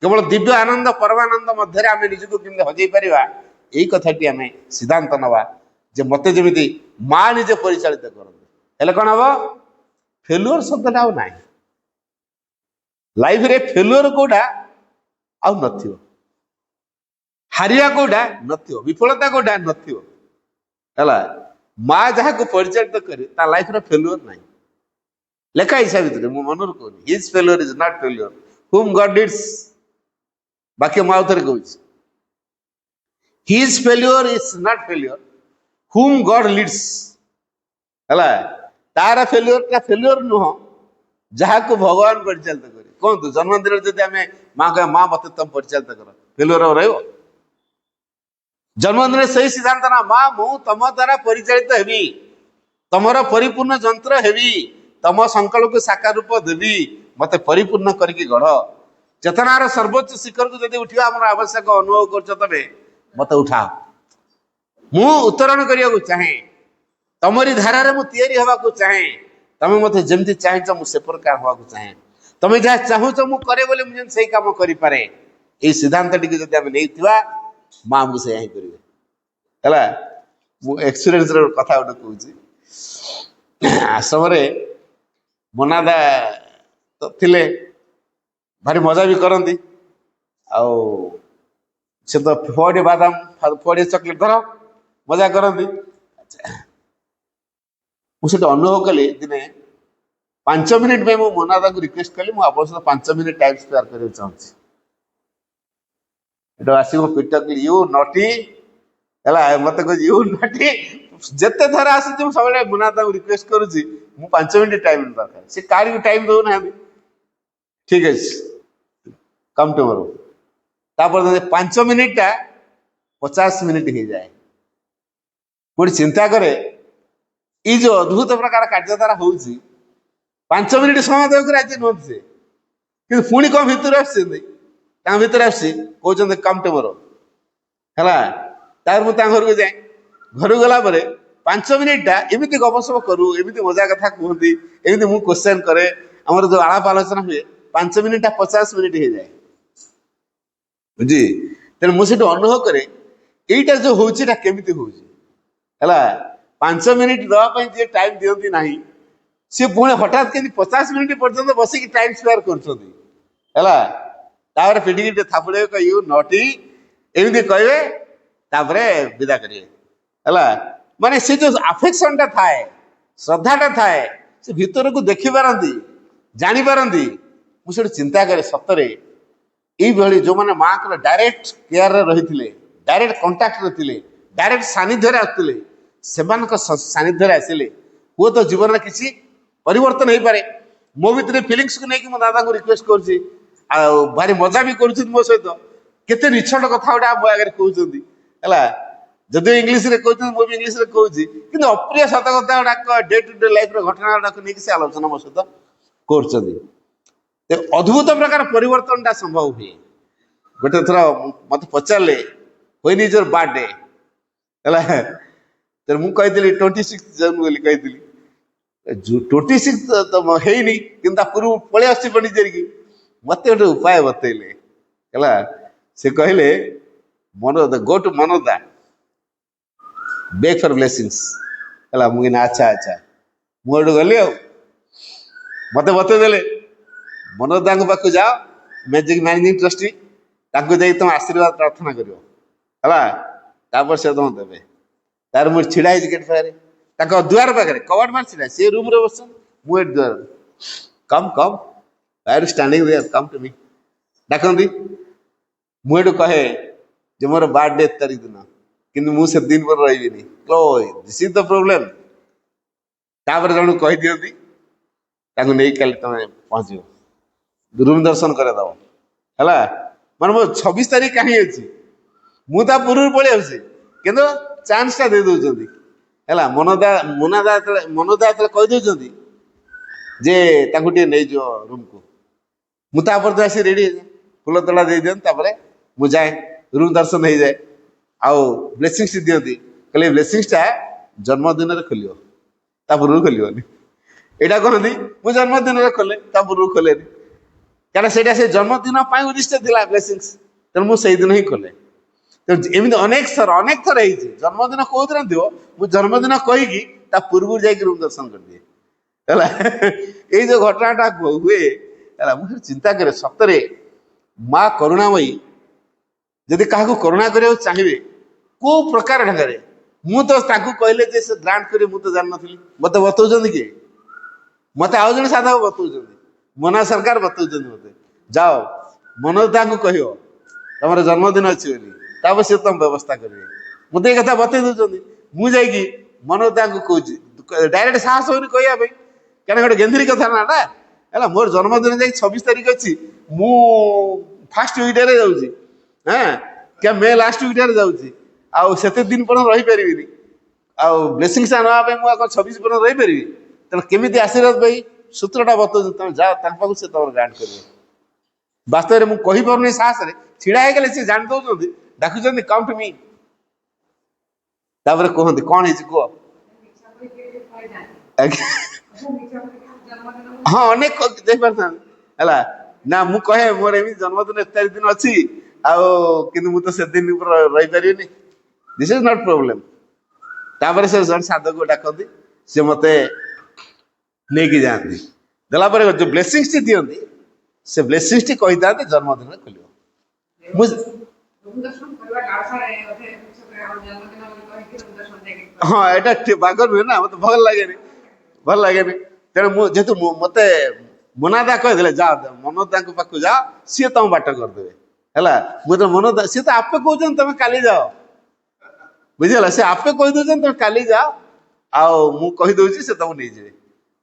केवल दिव्य आनंद परमानंद मध्य आम निजको केमती हजई पार यही कथाटी आम सिद्धांत नवा जे मत जमी माँ निजे परिचालित करते कौन हम फेलुअर शब्दटा आउ ना लाइफ रे फेलुअर कौटा आउ न हारिया कौटा न विफलता कौटा न माँ जहाँ को परिचालित करे लाइफ रे फेलुअर ना लेखा हिसाब से मो मन कहनी his failure is not failure हुम गॉड डिड्स बाकी मु आउथरे कहूँ his failure is not failure हुम गॉड लीड्स है तार फेलुअर टा फेलुअर नुह जहाँ को भगवान परिचालित करे कहतु जन्मदिन जब आम माँ कह माँ मत तुम परिचालित कर फेलुअर रहा जन्मदिन से सिद्धांत ना माँ मु तुम द्वारा परिचालित हेबी तमर परिपूर्ण जंत्र हेबी तम संकल्प को साकार रूप देवी मत परिपूर्ण करके गढ़ चेतनार सर्वोच्च शिखर को जब उठा आम आवश्यक अनुभव कर तबे मत उठाओ मु उत्तरण करने को चाहे तमरी धारा मु तैयारी हवा को चाहे तमें मत जमती चाहच मुझे प्रकार हवा चाहे तमें जहाँ चाहूच मु करे बोले मुझे सही काम करें ये सिद्धांत टी जब आम नहीं माँ आमको से ही करेंगे मु एक्सपीरियंस कथा गोटे कहूँ आश्रम मोनादा तो थिले भारी मजा भी करती आउ से तो फुआड़े बादाम फुआड़े चॉकलेट धर मजा करती मुझे अनुभव कली दिने 5 मिनिट में मो मोनादा को रिक्वेस्ट कली मुझे 5 मिनिट टाइम स्पेयर करने चाहूँगी आसो पिटक यू नटी है मत कह यू नटी जिते थर आस सब मोनादा को रिक्वेस्ट करुच्ची 5 मिनिट टाइम दरकार सी काढ़ टाइम दौना ठीक अच्छे कम टू मोर तापर 5 मिनिट टा 50 मिनिट हो जाए गोटे चिंता करे ये जो अद्भुत प्रकार कार्यधारा हो 5 मिनिट समय देव राजी नुहत से कि पुणी कौन भितर भितर कहते कम टू मोर है घर को जाए घर गला 5 मिनिट टा एमती गपसप करूँ एमती मजा कथा कहती एमती मुझे क्वेश्चन करे आमर जो आलाप आलोचना हुए 5 मिनिट टा 50 मिनिट हो जाए बुझी तेणु मुझे अनुभव करे यहीटा जो होमती हो 5 मिनिट दवाई जी टाइम दिखती ना सी पुणे हठात के 50 मिनिट पर्यटन बसिक टाइम स्पेयर कर पिटिकी थापुड़े यू नटी एमती कहे विदा करेंगे माने से जो आफेक्शन टा थाए श्रद्धाटा थाए से भीतर को देखी पारती जापारती मुझे चिंता करे सतरे ये जो मैंने माँ को डायरेक्ट केयर रही डायरेक्ट कंटाक्ट रे डायरेक्ट सानिध्य आसते से सानिध्य आसिले वो तो जीवन में किसी परिवर्तन हो पारे मो भीतर फिलिंग्स को लेकिन मो दादा को रिक्वेस्ट करुच्ची भारी मजा भी कर मो सहित केते निछट कथा गोटे मो आगे कहते है जदि इंग्लीश रे कहते मुझे इंग्लीश रे कहूँ कि अप्रिय सत कथा गुड़ा डे टू डे लाइफ घटना गुड़ाक नहीं से आलोचना मो सहित कर अद्भुत प्रकार परिवर्तन टा संभव हुए गोटे थर मत पचारे व्हेन इज योर बर्थडे है मुझे 26 जून बोली कही 26 तो है पूर्व पलि आसी पंडिचेरी मत गोटे उपाय बतैले से कहले Manoda go to Manoda beg for blessings है मुझे अच्छा अच्छा मुझे गली मत बतईदे मनोदा पाक जाओ मैजिक मैनेजिंग ट्रस्टी तुम आशीर्वाद प्रार्थना कर से तुम देवे तार मुझे छिड़ा गेट पाखे दुआर पाखे कबाड़ मार छिड़ा सी रूम रे बस मुझे दुआर come come I are standing there come to me डाकती मुझे कहे जो मोर बर्थडे तारीख दिन कि मुझे दिन पर रही दिस इज द प्रोब्लेम जन कही दिखती नहीं कल तुम पहुँच रूम दर्शन करदेव है मैं मो 26 तारीख कहीं अच्छी मुझे पूर्व पलि आसी कि चांस टा दे दौरान है मनोदा मनोदा कही दौरान जे नहीं जो रूम को मुझे आसी रेडी फूल तला दे दिखती मुझे जाए रूम दर्शन हो जाए आउ ब्लेसिंग्स दिखती कहले ब्लेसिंग्स टा जन्मदिन खोल पूर्व खोलनी यहाँ कहती मुझे जन्मदिन खोले पूर्व खोले क्या से जन्मदिन उद्दिष्ट थी ब्लेसिंग्स तेणु मुझे दिन ही खोले एमती अनेक थर जन्मदिन कौ दिन थो मुझे जन्मदिन कहीकि पूर्व जा रूम दर्शन कर दिए है ये घटनाटा हुए है मुझे चिंता करे सतरे माँ करुणामयी जदि क्या करुणा करने चाहिए को प्रकार ढंग मुझे कहले से ग्रांट करे मुझे जान नी मत बतौन किए मत आउ जन साधव बतौन मोना सरकार बतौन मत जाओ मनोदा को कह तुम जन्मदिन अच्छी बोली सी तुम व्यवस्था करेंगे मुझे ये कथा बतई दौरान मुझे मनोदा को कह डायरेक्ट साहस होनी कहवाई क्या गोटे गेंधरी कथा ना है मोर जन्मदिन जाए 26 तारीख अच्छी मु फास्ट वीडियो जाऊँगी हाँ क्या मे लास्ट वीडियो जाऊँगी आते दिन पर रही पारि ब्लेसिंग्स आना मुझे 26 पर रही पारि तेना केमी आशीर्वाद भाई सूत्रटा बतौर तुम जाओ पाखु से तुम ग्रांट कर वास्तव में मुझे पार्नी साहस ढड़ा होगले सी जान दौरान डाकुं कम टू मी तापर कहते कौन है कह हाँ अनेक देखिए ना मु कहे मोर एम जन्मदिन एत तारीख दिन अच्छी आउ से दिन रही पारि दिस इज नॉट प्रॉब्लम तापर से जन साधक को डाकती सी मत नहीं जाती गला जो ब्लेसिंग्स टी दिखती से ब्लेसिंग्स टी कही था जन्मदिन खोल हाँ यहाँ बाग नुहे ना मत भल लगे तेणु जेहतु मत मोनादा कहीदे जा मनोदा पाक जा सी तुम बाट करदे है मुझे मनोदा सी तो आपे कहते तुम काली जाओ बुझेगा सी आपे कहीदे तुम काली जाओ आईदे से तुमको नहीं जाए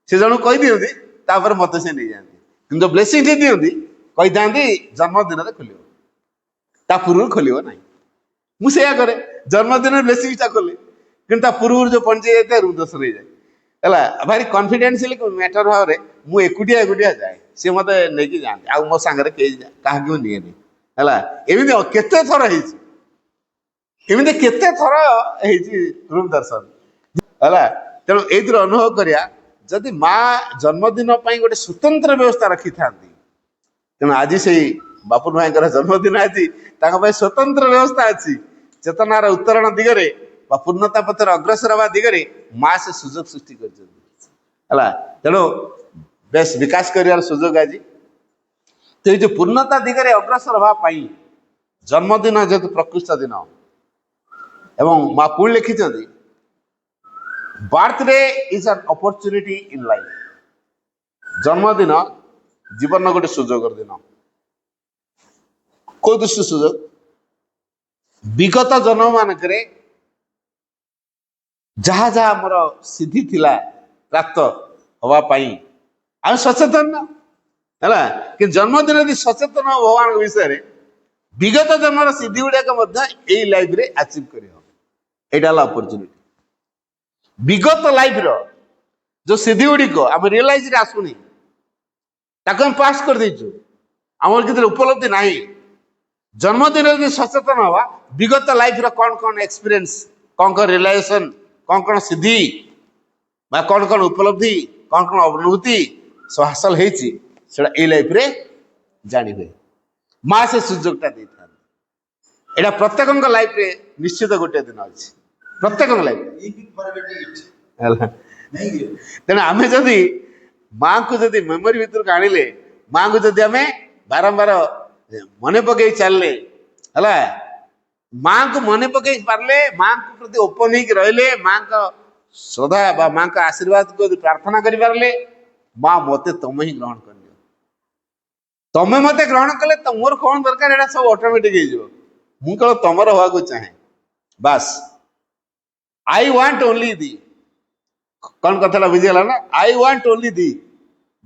से जन कही दिखती मत से नहीं जाती कि ब्लेसिंग दिखती कही था जन्मदिन खोल पूर्व खोल ना मुझे करे जन्मदिन ब्लेसिंग खोले कि पूर्व जो पंचायत जाए रूम दर्शन हो जाए है भारी कन्फिडेन्शियल मैटर भाव में मुझे एकुटिया जाए सी मत नहीं जाती आ मो सांगे क्या निएनि है एमती केते थर एमती केते थर रूम दर्शन है तेणु ये अनुभव करिया जदि माँ जन्मदिन गोटे स्वतंत्र व्यवस्था रखी था तेणु आज से बापुन भाई जन्मदिन आज स्वतंत्र व्यवस्था अच्छी चेतनार उत्तरण दिगरे पूर्णता पथर अग्रसर हवा दिगरे माँ से सुजोग सृष्टि कर तेणु बेस विकास कर सुजोग आज तो ये पूर्णता दिगरे अग्रसर हाँपाई जन्मदिन जेहतु प्रकृष्ट दिन एवं माँ पुणी लिखी birthday is an opportunity in life जन्मदिन जीवन गोटे सुजोग दिन को दृष्टि सुजोग विगत जन्म मानक जहाँ जहाँ मोर सिद्धि थिला प्राप्त हवापाई आम सचेतन है कि जन्मदिन यदि सचेतन हो भगवान विषय विगत जन्म सिद्धि गुड़ाक लाइफ रे अचीव कर अपॉर्चुनिटी विगत लाइफ रो जो सिद्धि गुड़िक आम रियलाइज आसुनी पास कर देचु आमर किसी उपलब्धि ना जन्मदिन यदि सचेतन हवा विगत लाइफ रो कौन कौन एक्सपीरियंस कौन कौन रियलाइजेशन कौन सिद्धि कौन कौन उपलब्धि कौन कौन अनुभूति सब हासिल होती लाइफ रे जानी हुए माँ से सुजोगटा दे था प्रत्येक लाइफ रे निश्चित गोटे दिन अच्छी प्रत्येक लाइफ तेना आम जदि माँ को जदि मेमोरी भितर आनिले माँ को जदि आम बारंबार मन पकई चलले है माँ को मन पकई पारे माँ को प्रति ओपन हो रही माँ का श्रद्धा माँ का आशीर्वाद को प्रार्थना कर पारे माँ मत तुम ही ग्रहण कर तुम्हें मत ग्रहण कले तो मोर कौन दरकार यहाँ सब ऑटोमेटिक हो केवल तुमर हवा चाहे बस आई वांट ओनली दी कौन कथा बुझीगला ना आई वांट ओनली दी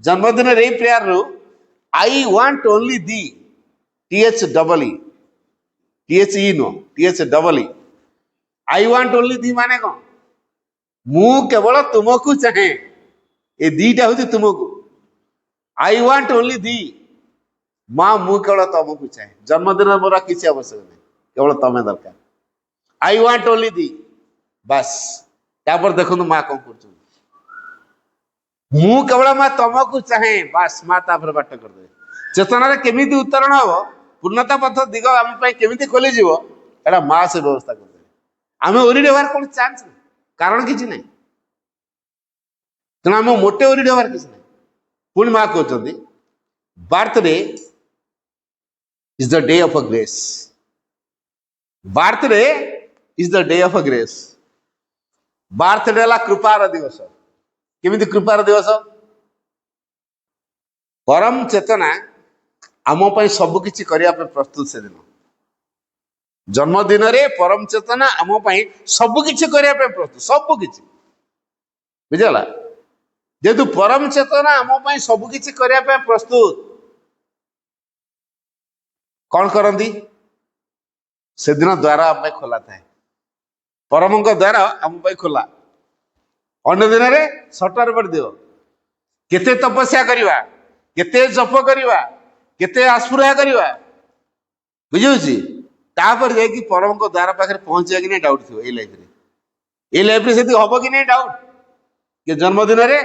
जन्मदिन रे प्रेयर रो I want only the THE no THE I want only the माने कौन मु केवल तुमको चाहे ये दीटा हूँ तुमको आई वांट ओनली दी माँ मु केवल तुमको चाहे जन्मदिन मोर किसी आवश्यक नहीं केवल तुम्हें दरकार आई वांट ओनली दी बस तापर देखो माँ कौन कर मु केवल माँ तुमको चाहे बस माँ तापर बाट करदे चेतना केमी उत्तरण हम पूर्णता पथ दिग आम केमी खोली एटा माँ से व्यवस्था करदे आम ओरीड हबार कौन चांस नहीं कारण किसी ना तेना आम मोटे ओरीड हबार किसी ना पुणी माँ कहते birthday is the day of a grace birthday is the day of a grace birthday है कृपार दिवस केमी कृपार दिवस परम चेतना आम सबकि करने प्रस्तुत से दिन जन्मदिन रे परम चेतना आम सबकि करने प्रस्तुत सबकि बुझेगा जेहेतु परम चेतना आम सबकि करने प्रस्तुत कौन करती से दिन द्वार आम खोला थाए परम द्वार आम खोला अन्य दिन में सटर पड़ दियो केते तपस्या करवा केते जप करवा केते आस्पुरा करवा बुझी तापर जाकि परम द्वार पाखे पहुंचा कि नहीं डाउट थी ये लाइफ से हम कि नहीं डाउट कि जन्मदिन में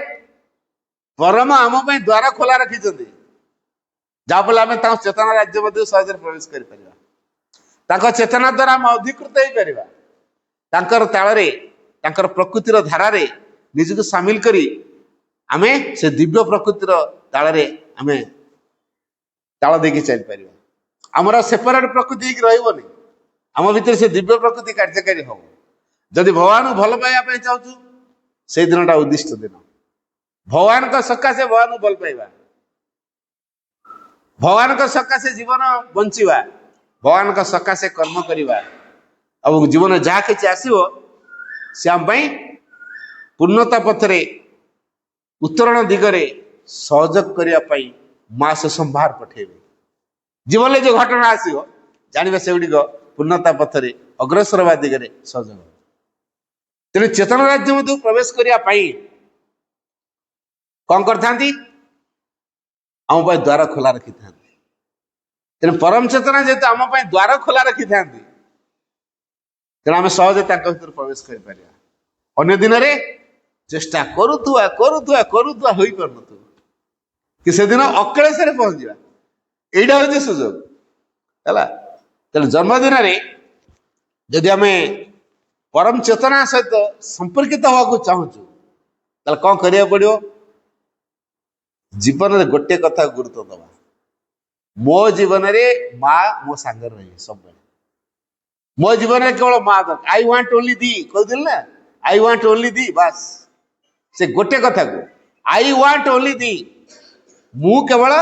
परम आम द्वार खोला रखी जहाँफल आम चेतना राज्य मध्य सहज प्रवेश कर चेतना द्वारा आम अधिकृत हो पार ताल प्रकृतिर धारा निजक सामिल करी आमे से दिव्य प्रकृतिर ताल आमे ताल देकी चल पार आमर सेपरेट प्रकृति रही आम भीतर से दिव्य प्रकृति कार्यकारी हम जदि भगवान भल पाइबा चाहूँ से दिनटा उद्दिष्ट दिन भगवान का सकाशे भगवान भल पाइबा भगवान का सकाशे जीवन बंचवा भगवान का सकाशे कर्म करवा और जीवन जहाँ किसी आसो से आम पूर्णता पथरे उत्तरण दिगरे सहयोग करने माँ से संभार पठेबे जीवन जो घटना आसो जानवे से गुड़िक पूर्णता पथरे अग्रसर हवा दिगरे सहयोग तेणु चेतन राज्य मध्य प्रवेश करने कौन करती आम द्वार खोला रखी था तेणु परम चेतना जेहेतु आम द्वार खोला रखी था तेणु आम सहजे भर प्रवेश कर अन्य दिन में चेष्टा करुवा करुवा करुवा हो पार कि से दिन अकलेश पहुंचा यहीटा हूँ सुजोग है तेणु जन्मदिन में जदि आम परम चेतना सहित संपर्कित हवा चाहूँ कौन करिया पड़ो जीवन में गोटे कथा गुरुत्व दबा मो जीवन में माँ मो सांगे रही सब मो जीवन में केवल माँ दरकार आई वांट ओनली दी कहते ना आई वांट ओनली दी बस से गोटे कथा को आई वांट ओनली दी मु केवल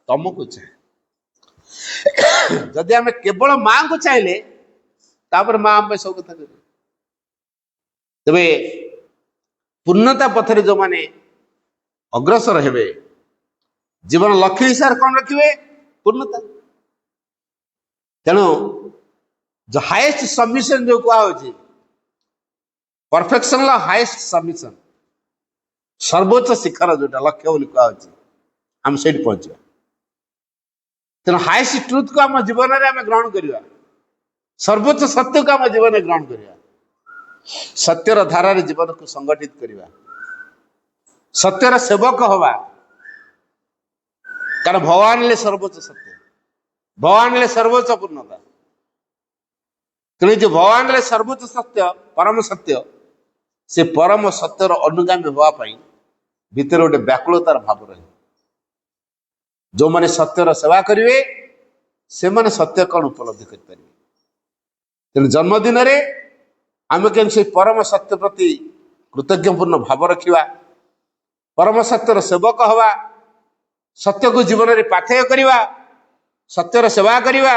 तुमको चाहे जदि आम केवल माँ को चाहिए तापर माँ आम सब कथा कर तेरे पूर्णता पथरे जो माने अग्रसर हेबे जीवन लक्ष्य हिसाब कौन रखिए पूर्णता तेणु जो हाईएस्ट सबमिशन जो कहुच्छे परफेक्शन हाईएस्ट सबमिशन सर्वोच्च शिखर जो लक्ष्य बोली कहुच्छे आम से पहुंचा तेणु हाईएस्ट ट्रुथ को आम जीवन में आम ग्रहण करवा सर्वोच्च सत्य को आम जीवन में ग्रहण करवा सत्यर धारा जीवन को संगठित करवा सत्यर सेवक हवा कारण भगवान ले सर्वोच्च सत्य भगवान ले सर्वोच्च पूर्णता तेणु जो भगवान ले सर्वोच्च सत्य परम सत्य से परम सत्यर अनुगामी हाँपाई भितर गोटे व्याकुलतार भाव रहे जो मैंने सत्यर सेवा करेंगे से माने सत्य कौन उपलब्धि करें तेणु जन्मदिन में आम के परम सत्य प्रति कृतज्ञपूर्ण भाव रखा परम सत्यर सेवक हवा सत्य को जीवन में पाथेय करवा सत्यर सेवा करवा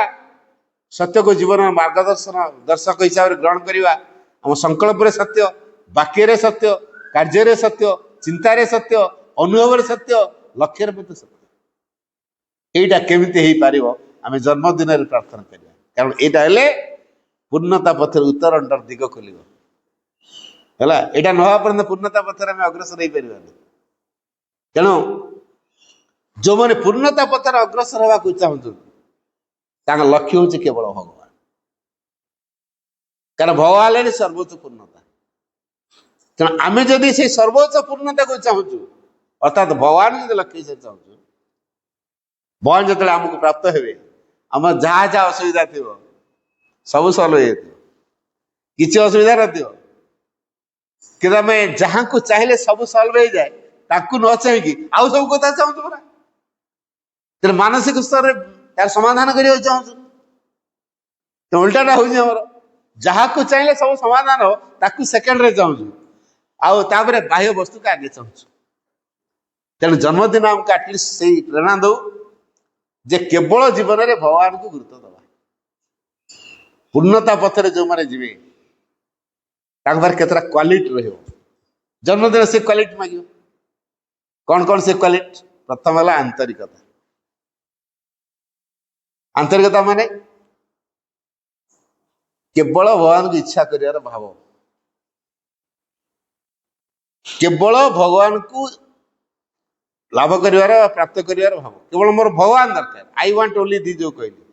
सत्य को जीवन में मार्गदर्शन दर्शक हिसाब से ग्रहण करवा आम संकल्प सत्य वाक्य सत्य कार्य सत्य चिंतार सत्य अनुभव सत्य लक्ष्य सत्य यहीटा केमी हो पार आम जन्मदिन में प्रार्थना करवा कारण यहाँ पूर्णता पथर उत्तरण दिग खोल है नवा पर्यटन पूर्णता पथर आम अग्रसर हो पार तेणु जो मैंने पूर्णता पथर अग्रसर हवा चाहूँ लक्ष्य हूँ केवल भगवान कारण भगवान सर्वोच्च पूर्णता तेणु आम जदि से सर्वोच्च पूर्णता को चाहूँ अर्थात भगवान जो लक्ष्य से चाहूँ भगवान जो आमको प्राप्त हे आम जहाँ जहाँ असुविधा थी सब सल्व हो किसी असुविधा न कि जहाँ को चाहिए सब सल्व हो जाए ताकू न चाहिए आउ सब कथा चाहूँ परा तेरे मानसिक स्तर यार समाधान करने चाहूँ तो उल्टाटा हमार जहाँ को चाहिए सब समाधान हो ताकू सेकेंड रे चाहूँ आउे बाह्य वस्तु को आगे चाहूँ तेणु जन्मदिन आमको एटलिस्ट से प्रेरणा दो जे केवल जीवन में भगवान को गुरुत्व दवा पूर्णता पथरे जो मैंने जी केतरा क्वालिटी रही जन्मदिन से क्वालिटी मांग कौन कौन से क्वालिटी? प्रथम है आंतरिकता। आंतरिकता माने केवल भगवान की इच्छा करियार भाव, केवल भगवान को लाभ करिवार प्राप्त करिवार भाव, केवल मोर भगवान दरकार, आई वांट ओनली दी। जो कहली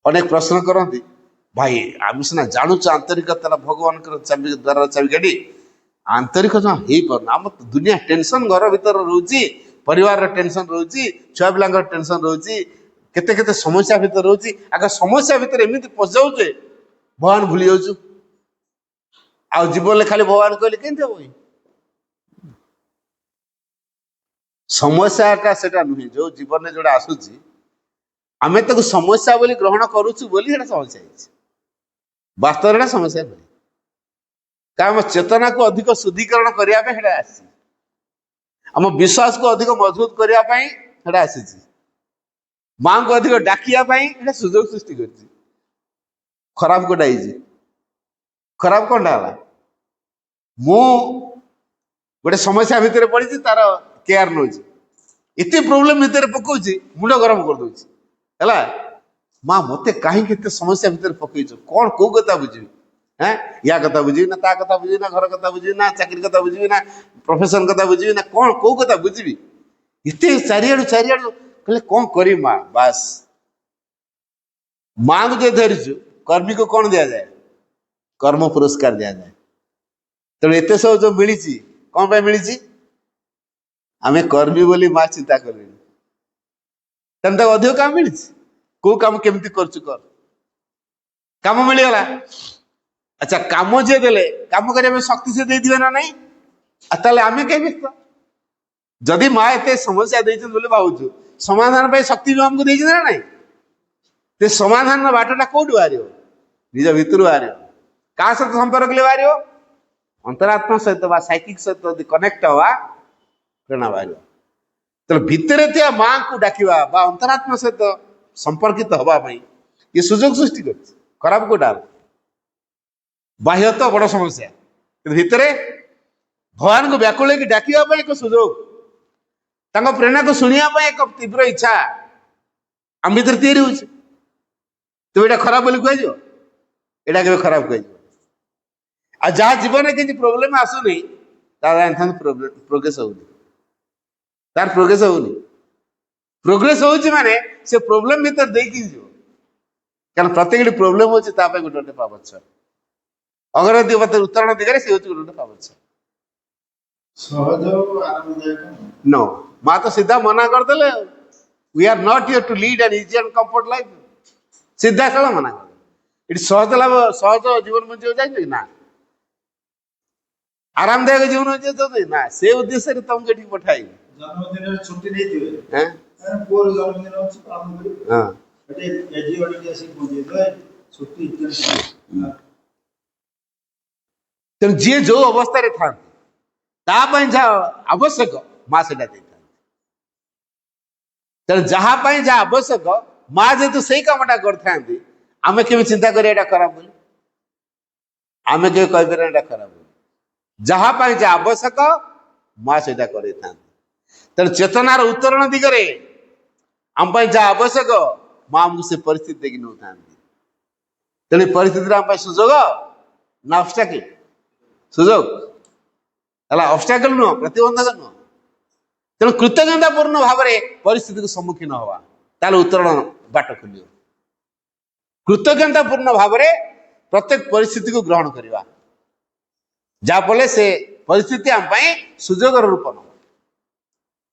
अनेक प्रश्न करती भाई आम सीना जानू आंतरिकता भगवान द्वारा चाबिकाठी आंतरिक हो पार आम दुनिया टेंशन घर भीतर रोची, परिवार टेंशन रोची, छुआ पिला टेंशन रोची, केते केते समस्या भीतर रोची। आगे समस्या भीतर एमती पचाऊे भगवान भूली जाऊँ। आ जीवन खाली भगवान कहले केमती हम? समस्याटा सेटा नुहे जो जीवन में जोड़ा आसूची आमे ताको समस्या बोली ग्रहण करूछु बोली हेटा समस्या है। वास्तव में समस्या नहीं, कारण चेतना को अधिक शुद्धिकरण करने आसी, आम विश्वास को अधिक मजबूत करने आसी, माँ को अधिक डाकिया सुजोग सृष्टि कर। खराब कोटा खराब कौन मु गोटे समस्या भितर पड़ी तार केयर नौ एत प्रोब्लेम भितर पकाउची मुंड गरम कर दूची है। माँ मत कहीं समस्या भितर पकईच कौन कौ कथा बुझी? हाँ या कथा बुझी ना ता कथा बुझी ना घर कथा बुझी ना चाकरी कथा बुझी ना प्रोफेशन कथा बुझी ना कौन कौ कथा बुझी? इतने चारिआडू चारिआडू कहले कौन करी माँ? बास माँ को जो धरीचु कर्मी को कौन दिया जाए? कर्म पुरस्कार दिया जाए। तेणु एत सब जो मिली कौन पे मिली? आमे कर्मी बोली माँ चिंता कर अधिक काम मिली को काम केमती कर काम मिलगला। अच्छा काम जे देले काम करने शक्ति से दे दिवे ना नहीं ताले आमे के व्यस्त? जदि माँ एत समस्या देछन बोले भावुछु समाधान पे शक्ति भी हमको देछन ना नहीं? ते समाधान बाटटा कोड बाहर निज भितर बाहर क्या सहित संपर्क ले बाहर अंतरात्मा सहित साइकिक सहित कनेक्ट हवा प्रेरणा बाहर। तो भितर थी माँ को डाकिवा अंतरात्मा सहित संपर्कित हवाई ये सुजोग सृष्टि कर। खराब को डाल बाह्य तो बड़ समस्या भितर भगवान को व्याकुल की डाकिया एक सुजोग प्रेरणा को शुणा एक तीव्र इच्छा आम भर तैयारी हो। तो ये खराब बोली कह यहाँ के खराब कह आ जहाँ जीवन में किसी प्रोब्लेम आसुनी तार प्रोग्रेस होनी तार प्रोग्रेस होनी प्रोग्रेस होची माने से प्रोब्लेम भीतर देखी जो कारण प्रत्येक प्रोब्लेम होची गोटे गोटे पावछ अग्रगति पथ उत्तरण दिगरे से होची गोटे पावछ सहज आरामदायक नो माँ तो सीधा मना कर देले we are not here to lead an easy and comfort life सीधा साला मना कर इट सहज लाभ सहज जीवन में जीव जाए ना आरामदायक जीवन जीव ना से उद्देश्य तुमको ये पठाई जन्मदिन छुट्टी नहीं थी हैं पूर्व जन्मदिन अछि पालन करी हां एटे एजीओडी ऐसी बोली तो छुट्टी इतनी तो जे जो अवस्था रे था ता पई जा आवश्यक मां सेटा देता तो जहां पई जा आवश्यक मां जे तो सही कामटा करथांती आमे के चिंता करी एटा खराब बोली आमे के कहि बेरे एटा खराब बोली जहां पई जा आवश्यक मां सेटा करे था। तेणु चेतनार उत्तरण दिगरे आम जहाँ आवश्यक माँ आमको से परिस्थिति देखी नौ था। तेणु परिस्थिति आम सुजोग ना ऑब्स्टैकल सुजोग है ऑब्स्टैकल नुह प्रतिबंधक नुह। तेणु कृतज्ञतापूर्ण भाव में परिस्थिति को सम्मुखीन हवा ताले उत्तरण बाट खोल कृतज्ञतापूर्ण भाव में प्रत्येक परिस्थिति को ग्रहण करवा जहाँफल से परिस्थिति आम सुजोग रूप न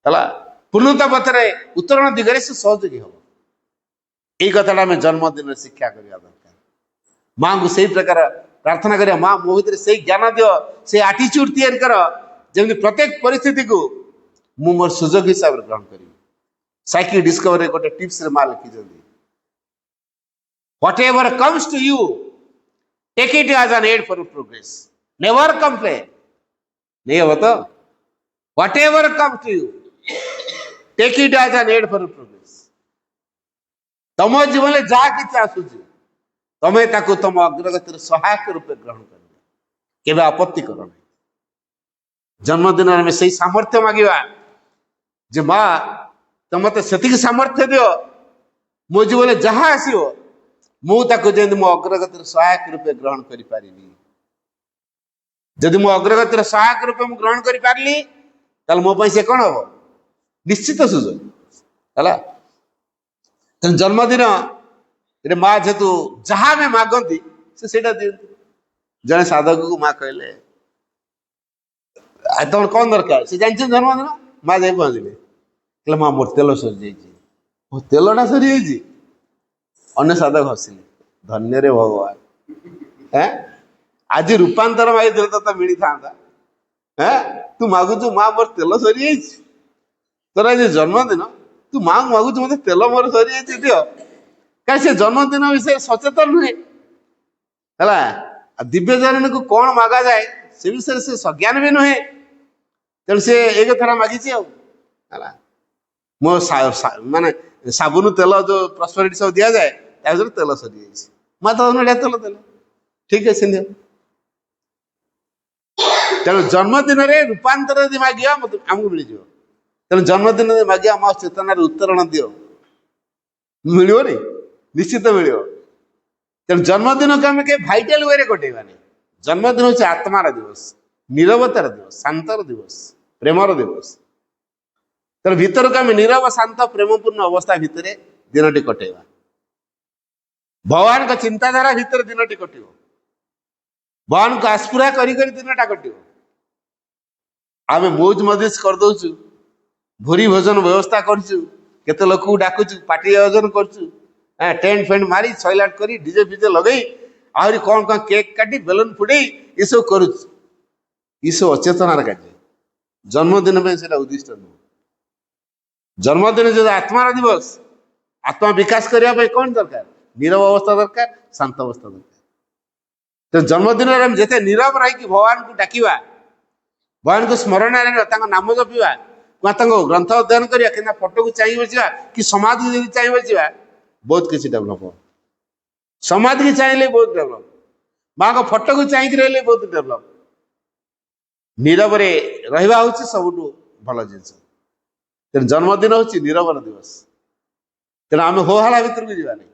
है पूर्णता पथरे उत्तरण दिगरे से सहयोगी हम यही कथा आम जन्मदिन शिक्षा करवा दरकार। माँ को सही प्रकार प्रार्थना करिया माँ मो भीतर से ज्ञान दियो से आटीट्यूड तैयारी कर जमी प्रत्येक परिस्थिति को मु मोर सुजोग हिसाब से ग्रहण करी। साइकिल डिस्कवरी गोटे टिप्स रे माँ लिखी whatever comes to you take it as an aid for progress never complain नहीं हो तो whatever comes to you take it as an aid for progress तुम जीवन में जहाँ किसी आसूची तमें ताकू तुम अग्रगतिर सहायक रूपे ग्रहण कर आपत्ति कर जन्मदिन आम से सामर्थ्य मागिबा जे माँ तुम मत से सामर्थ्य दियो मो जीवन जहाँ आसो मुझे मो अग्रगतिर सहायक रूपे ग्रहण कर पारि जदि मो अग्रगतिर सहायक रूपे मुझे ग्रहण कर पारि मो से कौन हम निश्चित सुजोग है तेणु जन्मदिन माँ जेतु जहाँ भी मागती से दिखती जड़े साधक को माँ कहले तुम कौन दरकार से जान जन्मदिन माँ जा पहुँचले माँ मोर तेल सरी जा तेलटा सरी जा अन्य साधक हसिले धन्य रे भगवान हैं आज रूपांतर मागी तो मिली था हैं तू मागुचु माँ मोर तेल सरी जा तोर आज जन्मदिन तू माँ मागुचु मत तेल मोर सरी जा दियो कहीं से जन्मदिन विषय सचेतन नुहे है दिव्यजन को कौन मागा जाए से विषय से सज्ञान भी नुहे तेणु से एक थर मागिची है मो माने साबुन तेल जो प्रस्पेरिटी सब दि जाए तेल सरी जाए माँ तो तेल तेल ठीक है सिंध तेणु जन्मदिन रूपांतर यदि मागे आमको मिल तेणु जन्मदिन मागे आम चेतन उत्तरण दियो मिलनी निश्चित मिल तेणु जन्मदिन को आम कहीं भाइटाल वे कटेबानी जन्मदिन हूँ आत्मार दिवस नीरवतार दिवस शांतर दिवस प्रेमर दिवस तेणु भीतर को आम नीरव शांत प्रेमपूर्ण अवस्था भितर दिन टी कटेबा भगवान का चिंताधारा भितर दिन टी कट भगवान को आस्पुरा करी दिनटा कट आम मौज मदिश करदे भूरी भोजन व्यवस्था करते लोक डाकुचु पार्टी आयोजन करुँ टेंट फेंट मारी सैलाट कर डीजे फिजे लगे आहरी कौन कौन केक काटी बेलून फुटे ये सब करुँ ये सब अचेतनार कार्य जन्मदिन में से उद्दिष्ट नुह जन्मदिन जो आत्मार दिवस आत्मा विकास करने कौन दरकार नीरव अवस्था दरकार शांत अवस्था दरकार तो जन्मदिन में जिते नीरव रही भगवान को डाकिबा भगवान को स्मरण नाम जपिवा ग्रंथ अध्ययन करवा फोटो को चाहिए बचा कि समाज को चाहिए बचा बहुत किसी डेभलप हो समाज की चाहिए बहुत डेभलप माँ को फोटो को चाहिए रही बहुत डेभलप नीरव रहा हूँ सब भल जिन तेणु जन्मदिन हूँ नीरवर दिवस तेणु आम होहाला भितर को जावानी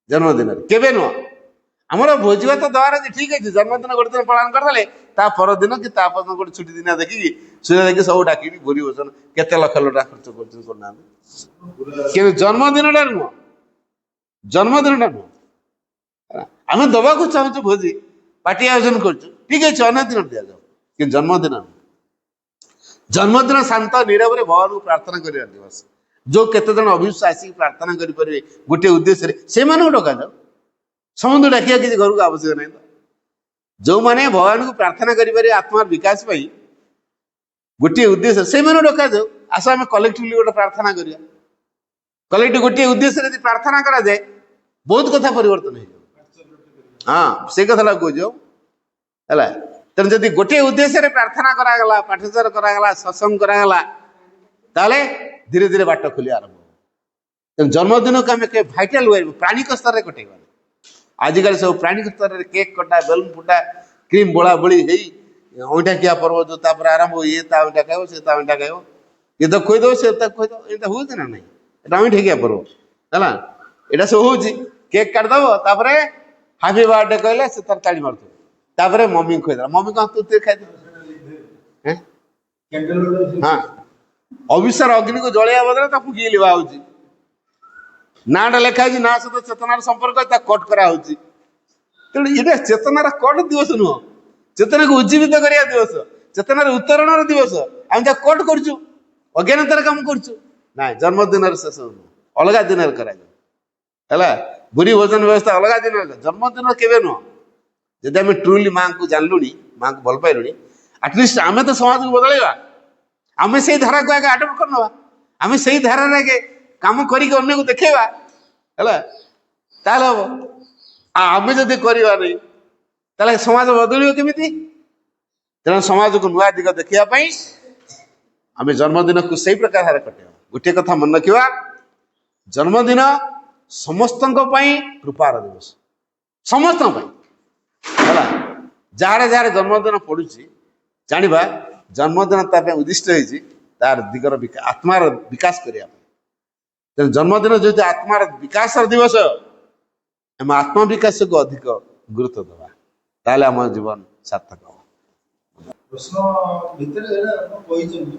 जन्मदिन केवे नुह आमर भोजी भात दवार अच्छे ठीक अच्छे जन्मदिन गोटे दिन पालन करदे ता परदिन कि गोटे छुट्टी दिन देखिकी सुविधा देखिए सब डाक भूरी भोजन केते लक्ष लटा खर्च कर जन्मदिनटा नुह जन्मदिनटा नुह आम दबा को चाहूँ भोजी पार्टी आयोजन कर ठीक अच्छे अन्य दिन दि जाओ कि जन्मदिन जन्मदिन शांत नीरव भगवान को प्रार्थना कर दिवस जो केते जन अविश्वासी प्रार्थना करें गोटे उद्देश्य से डका जाओ समस्त डाकिया किसी घर को आवश्यक नहीं जो मैंने भगवान को प्रार्थना करें आत्मार विकास गोटे उद्देश्य से डका जाओ आस आम कलेक्टिवली गोटे प्रार्थना करिया कलेक्टिव गोटे उद्देश्य यदि प्रार्थना करा जाए बहुत कथा परिवर्तन हो हाँ से कथा कह है तेणु जदि गोटे उद्देश्य प्रार्थना करागला पाठचार करागला सत्संग करागला ताले धीरे धीरे बाट खोली आरंभ तेणु जन्मदिन को आम भाइटाल वे प्राणिक स्तर में कटेगा आजिकल सब प्राणिक स्तर में केक कटा बेलून फुटा क्रीम बोला बोली अंटा किया पर्व जो आरंभ ये अंटा खाइब से अंटा खाइब ये तो खुद से खुद ये हूँ ना नहीं अंटा किया पर्व है यहाँ सब हूँ केक काटदेव हापी बर्थडे कहले से तार ताड़ी मार तापर मम्मी को खुद मम्मी कह तू खाई हाँ अविश्वार अग्नि को जलिया बदले फुकी लिवा हो नाटा लिखाई ना सहित चेतनार संपर्क कट करा तेणु ये चेतनार कट दिवस नुह चेतना को उज्जीवित करने दिवस चेतनार उत्तरण दिवस आम जहाँ कट करुँ अज्ञानतार काम करुँ ना जन्मदिन शेष अलग दिन है भूरी भोजन व्यवस्था अलग दिन जन्मदिन केवे नुह जब आम ट्रुली माँ को जानलु माँ को भल पाइलु एटलिस्ट आम तो समाज को बदलवा आम से धारा को आगे आडप्ट कर ना आम से धारा आगे काम करके अन्य को देखा है हम आम जदि करवा नहीं ताले समाज बदल केमी तेणु समाज को नुआ दिग देखापी आम जन्मदिन को सही प्रकार कटे गोटे कथा मन रखा जन्मदिन समस्त कृपार दिवस समस्त है जार जार जन्मदिन पड़ू ଜାଣିବା ଜନ୍ମଦିନ ତା ପାଇଁ ଉଦ୍ଦିଷ୍ଟ ହେଇଛି ତାର ଦିଗର ଆତ୍ମାର ବିକାଶ କରିବା ପାଇଁ। ତେଣୁ ଜନ୍ମଦିନ ଯେହେତୁ ଆତ୍ମାର ବିକାଶର ଦିବସ, ଆମେ ଆତ୍ମ ବିକାଶକୁ ଅଧିକ ଗୁରୁତ୍ୱ ଦେବା, ତାହେଲେ ଆମ ଜୀବନ ସାର୍ଥକ ହେବ। ପ୍ରଶ୍ନ ଭିତରେ ଏଇଟା ଆପଣ କହିଛନ୍ତି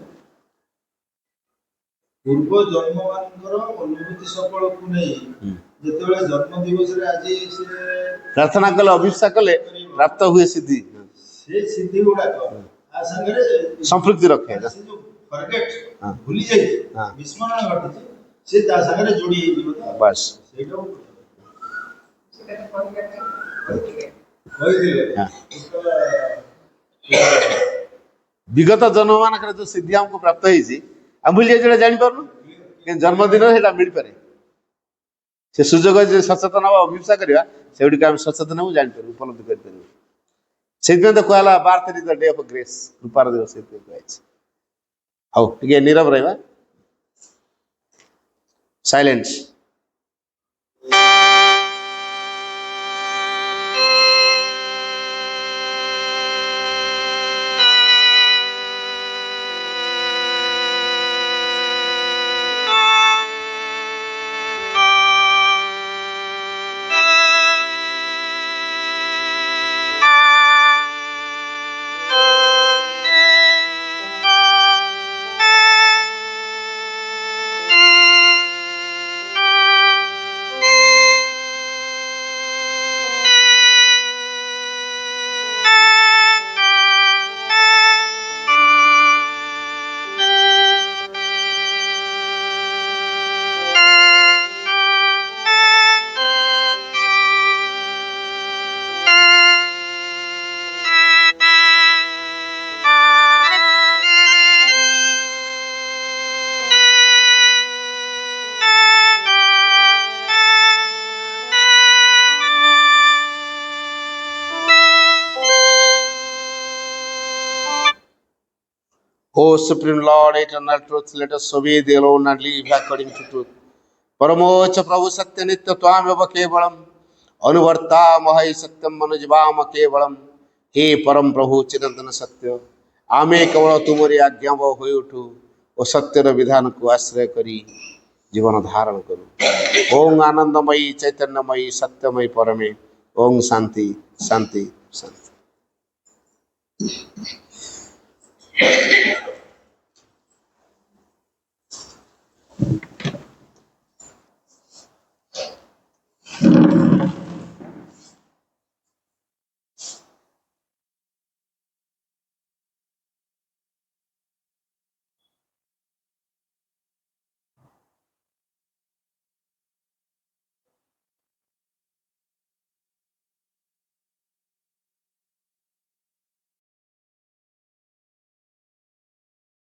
ପୂର୍ବ ଜନ୍ମମାନଙ୍କର ଅନୁଭୂତି ସଫଳକୁ ନେଇ ଯେତେବେଳେ ଜନ୍ମ ଦିବସରେ ଆଜି ସେ ପ୍ରାର୍ଥନା କଲେ, ଅଭିପ୍ସା କଲେ ପ୍ରାପ୍ତ ହୁଏ ସିଦ୍ଧି। ସେ ସିଦ୍ଧି ଗୁଡାକ ତା ସାଙ୍ଗରେ ସମ୍ପୃକ୍ତି ରଖେ। ସେ ଯୋଉ ଫରଗେଟ୍ ହଁ। ଭୁଲି ଯାଇଛି, ହଁ। ବିସ୍ମରଣ ଘଟିଛି, ସେ ତା ସାଙ୍ଗରେ ଯୋଡି ହେଇଯିବ ତ। ବାସ୍। ସେଇଟାକୁ ହଁ। କହିଥିଲେ। ବିଗତ ଜନ୍ମ ମାନଙ୍କରେ ଯୋଉ ସିଦ୍ଧି ଆମକୁ ପ୍ରାପ୍ତ ହେଇଛି ଆମେ ଭୁଲି ଯାଇଛୁ, ଜାଣିପାରୁନୁ, କିନ୍ତୁ ଜନ୍ମଦିନରେ ସେଇଟା ମିଳିପାରେ। ସେ ସୁଯୋଗ ଯେ ସଚେତନ ହବା, ଅଭିପ୍ସା କରିବା, ସେଗୁଡ଼ିକ ଆମେ ସଚେତନ ହବୁ, ଜାଣିପାରିବୁ, ଉପଲବ୍ଧି କରିପାରିବୁ। ସେଇଥିପାଇଁ ତ କୁହାହେଲା birth is the day of grace, କୃପାର ଦିବସ ସେଇଥିପାଇଁ କୁହାଯାଇଛି। ହଉ ଟିକେ ନୀରବ ରହିବା, silence. O Supreme Lord, eternal truth, let us obey thee alone and live according to truth. परमोच्च प्रभु सत्य नित्य त्वामेव केवलम अनुवर्ता महि सत्यम मनुजवाम केवलम। हे परम प्रभु चिरंतन सत्य, आमे केवल तुमरी आज्ञा होई उठू और सत्यर विधान को आश्रय करी जीवन धारण करूँ। ओं आनंदमयी चैतन्यमयी सत्यमयी परमे, ओं शांति शांति शांति।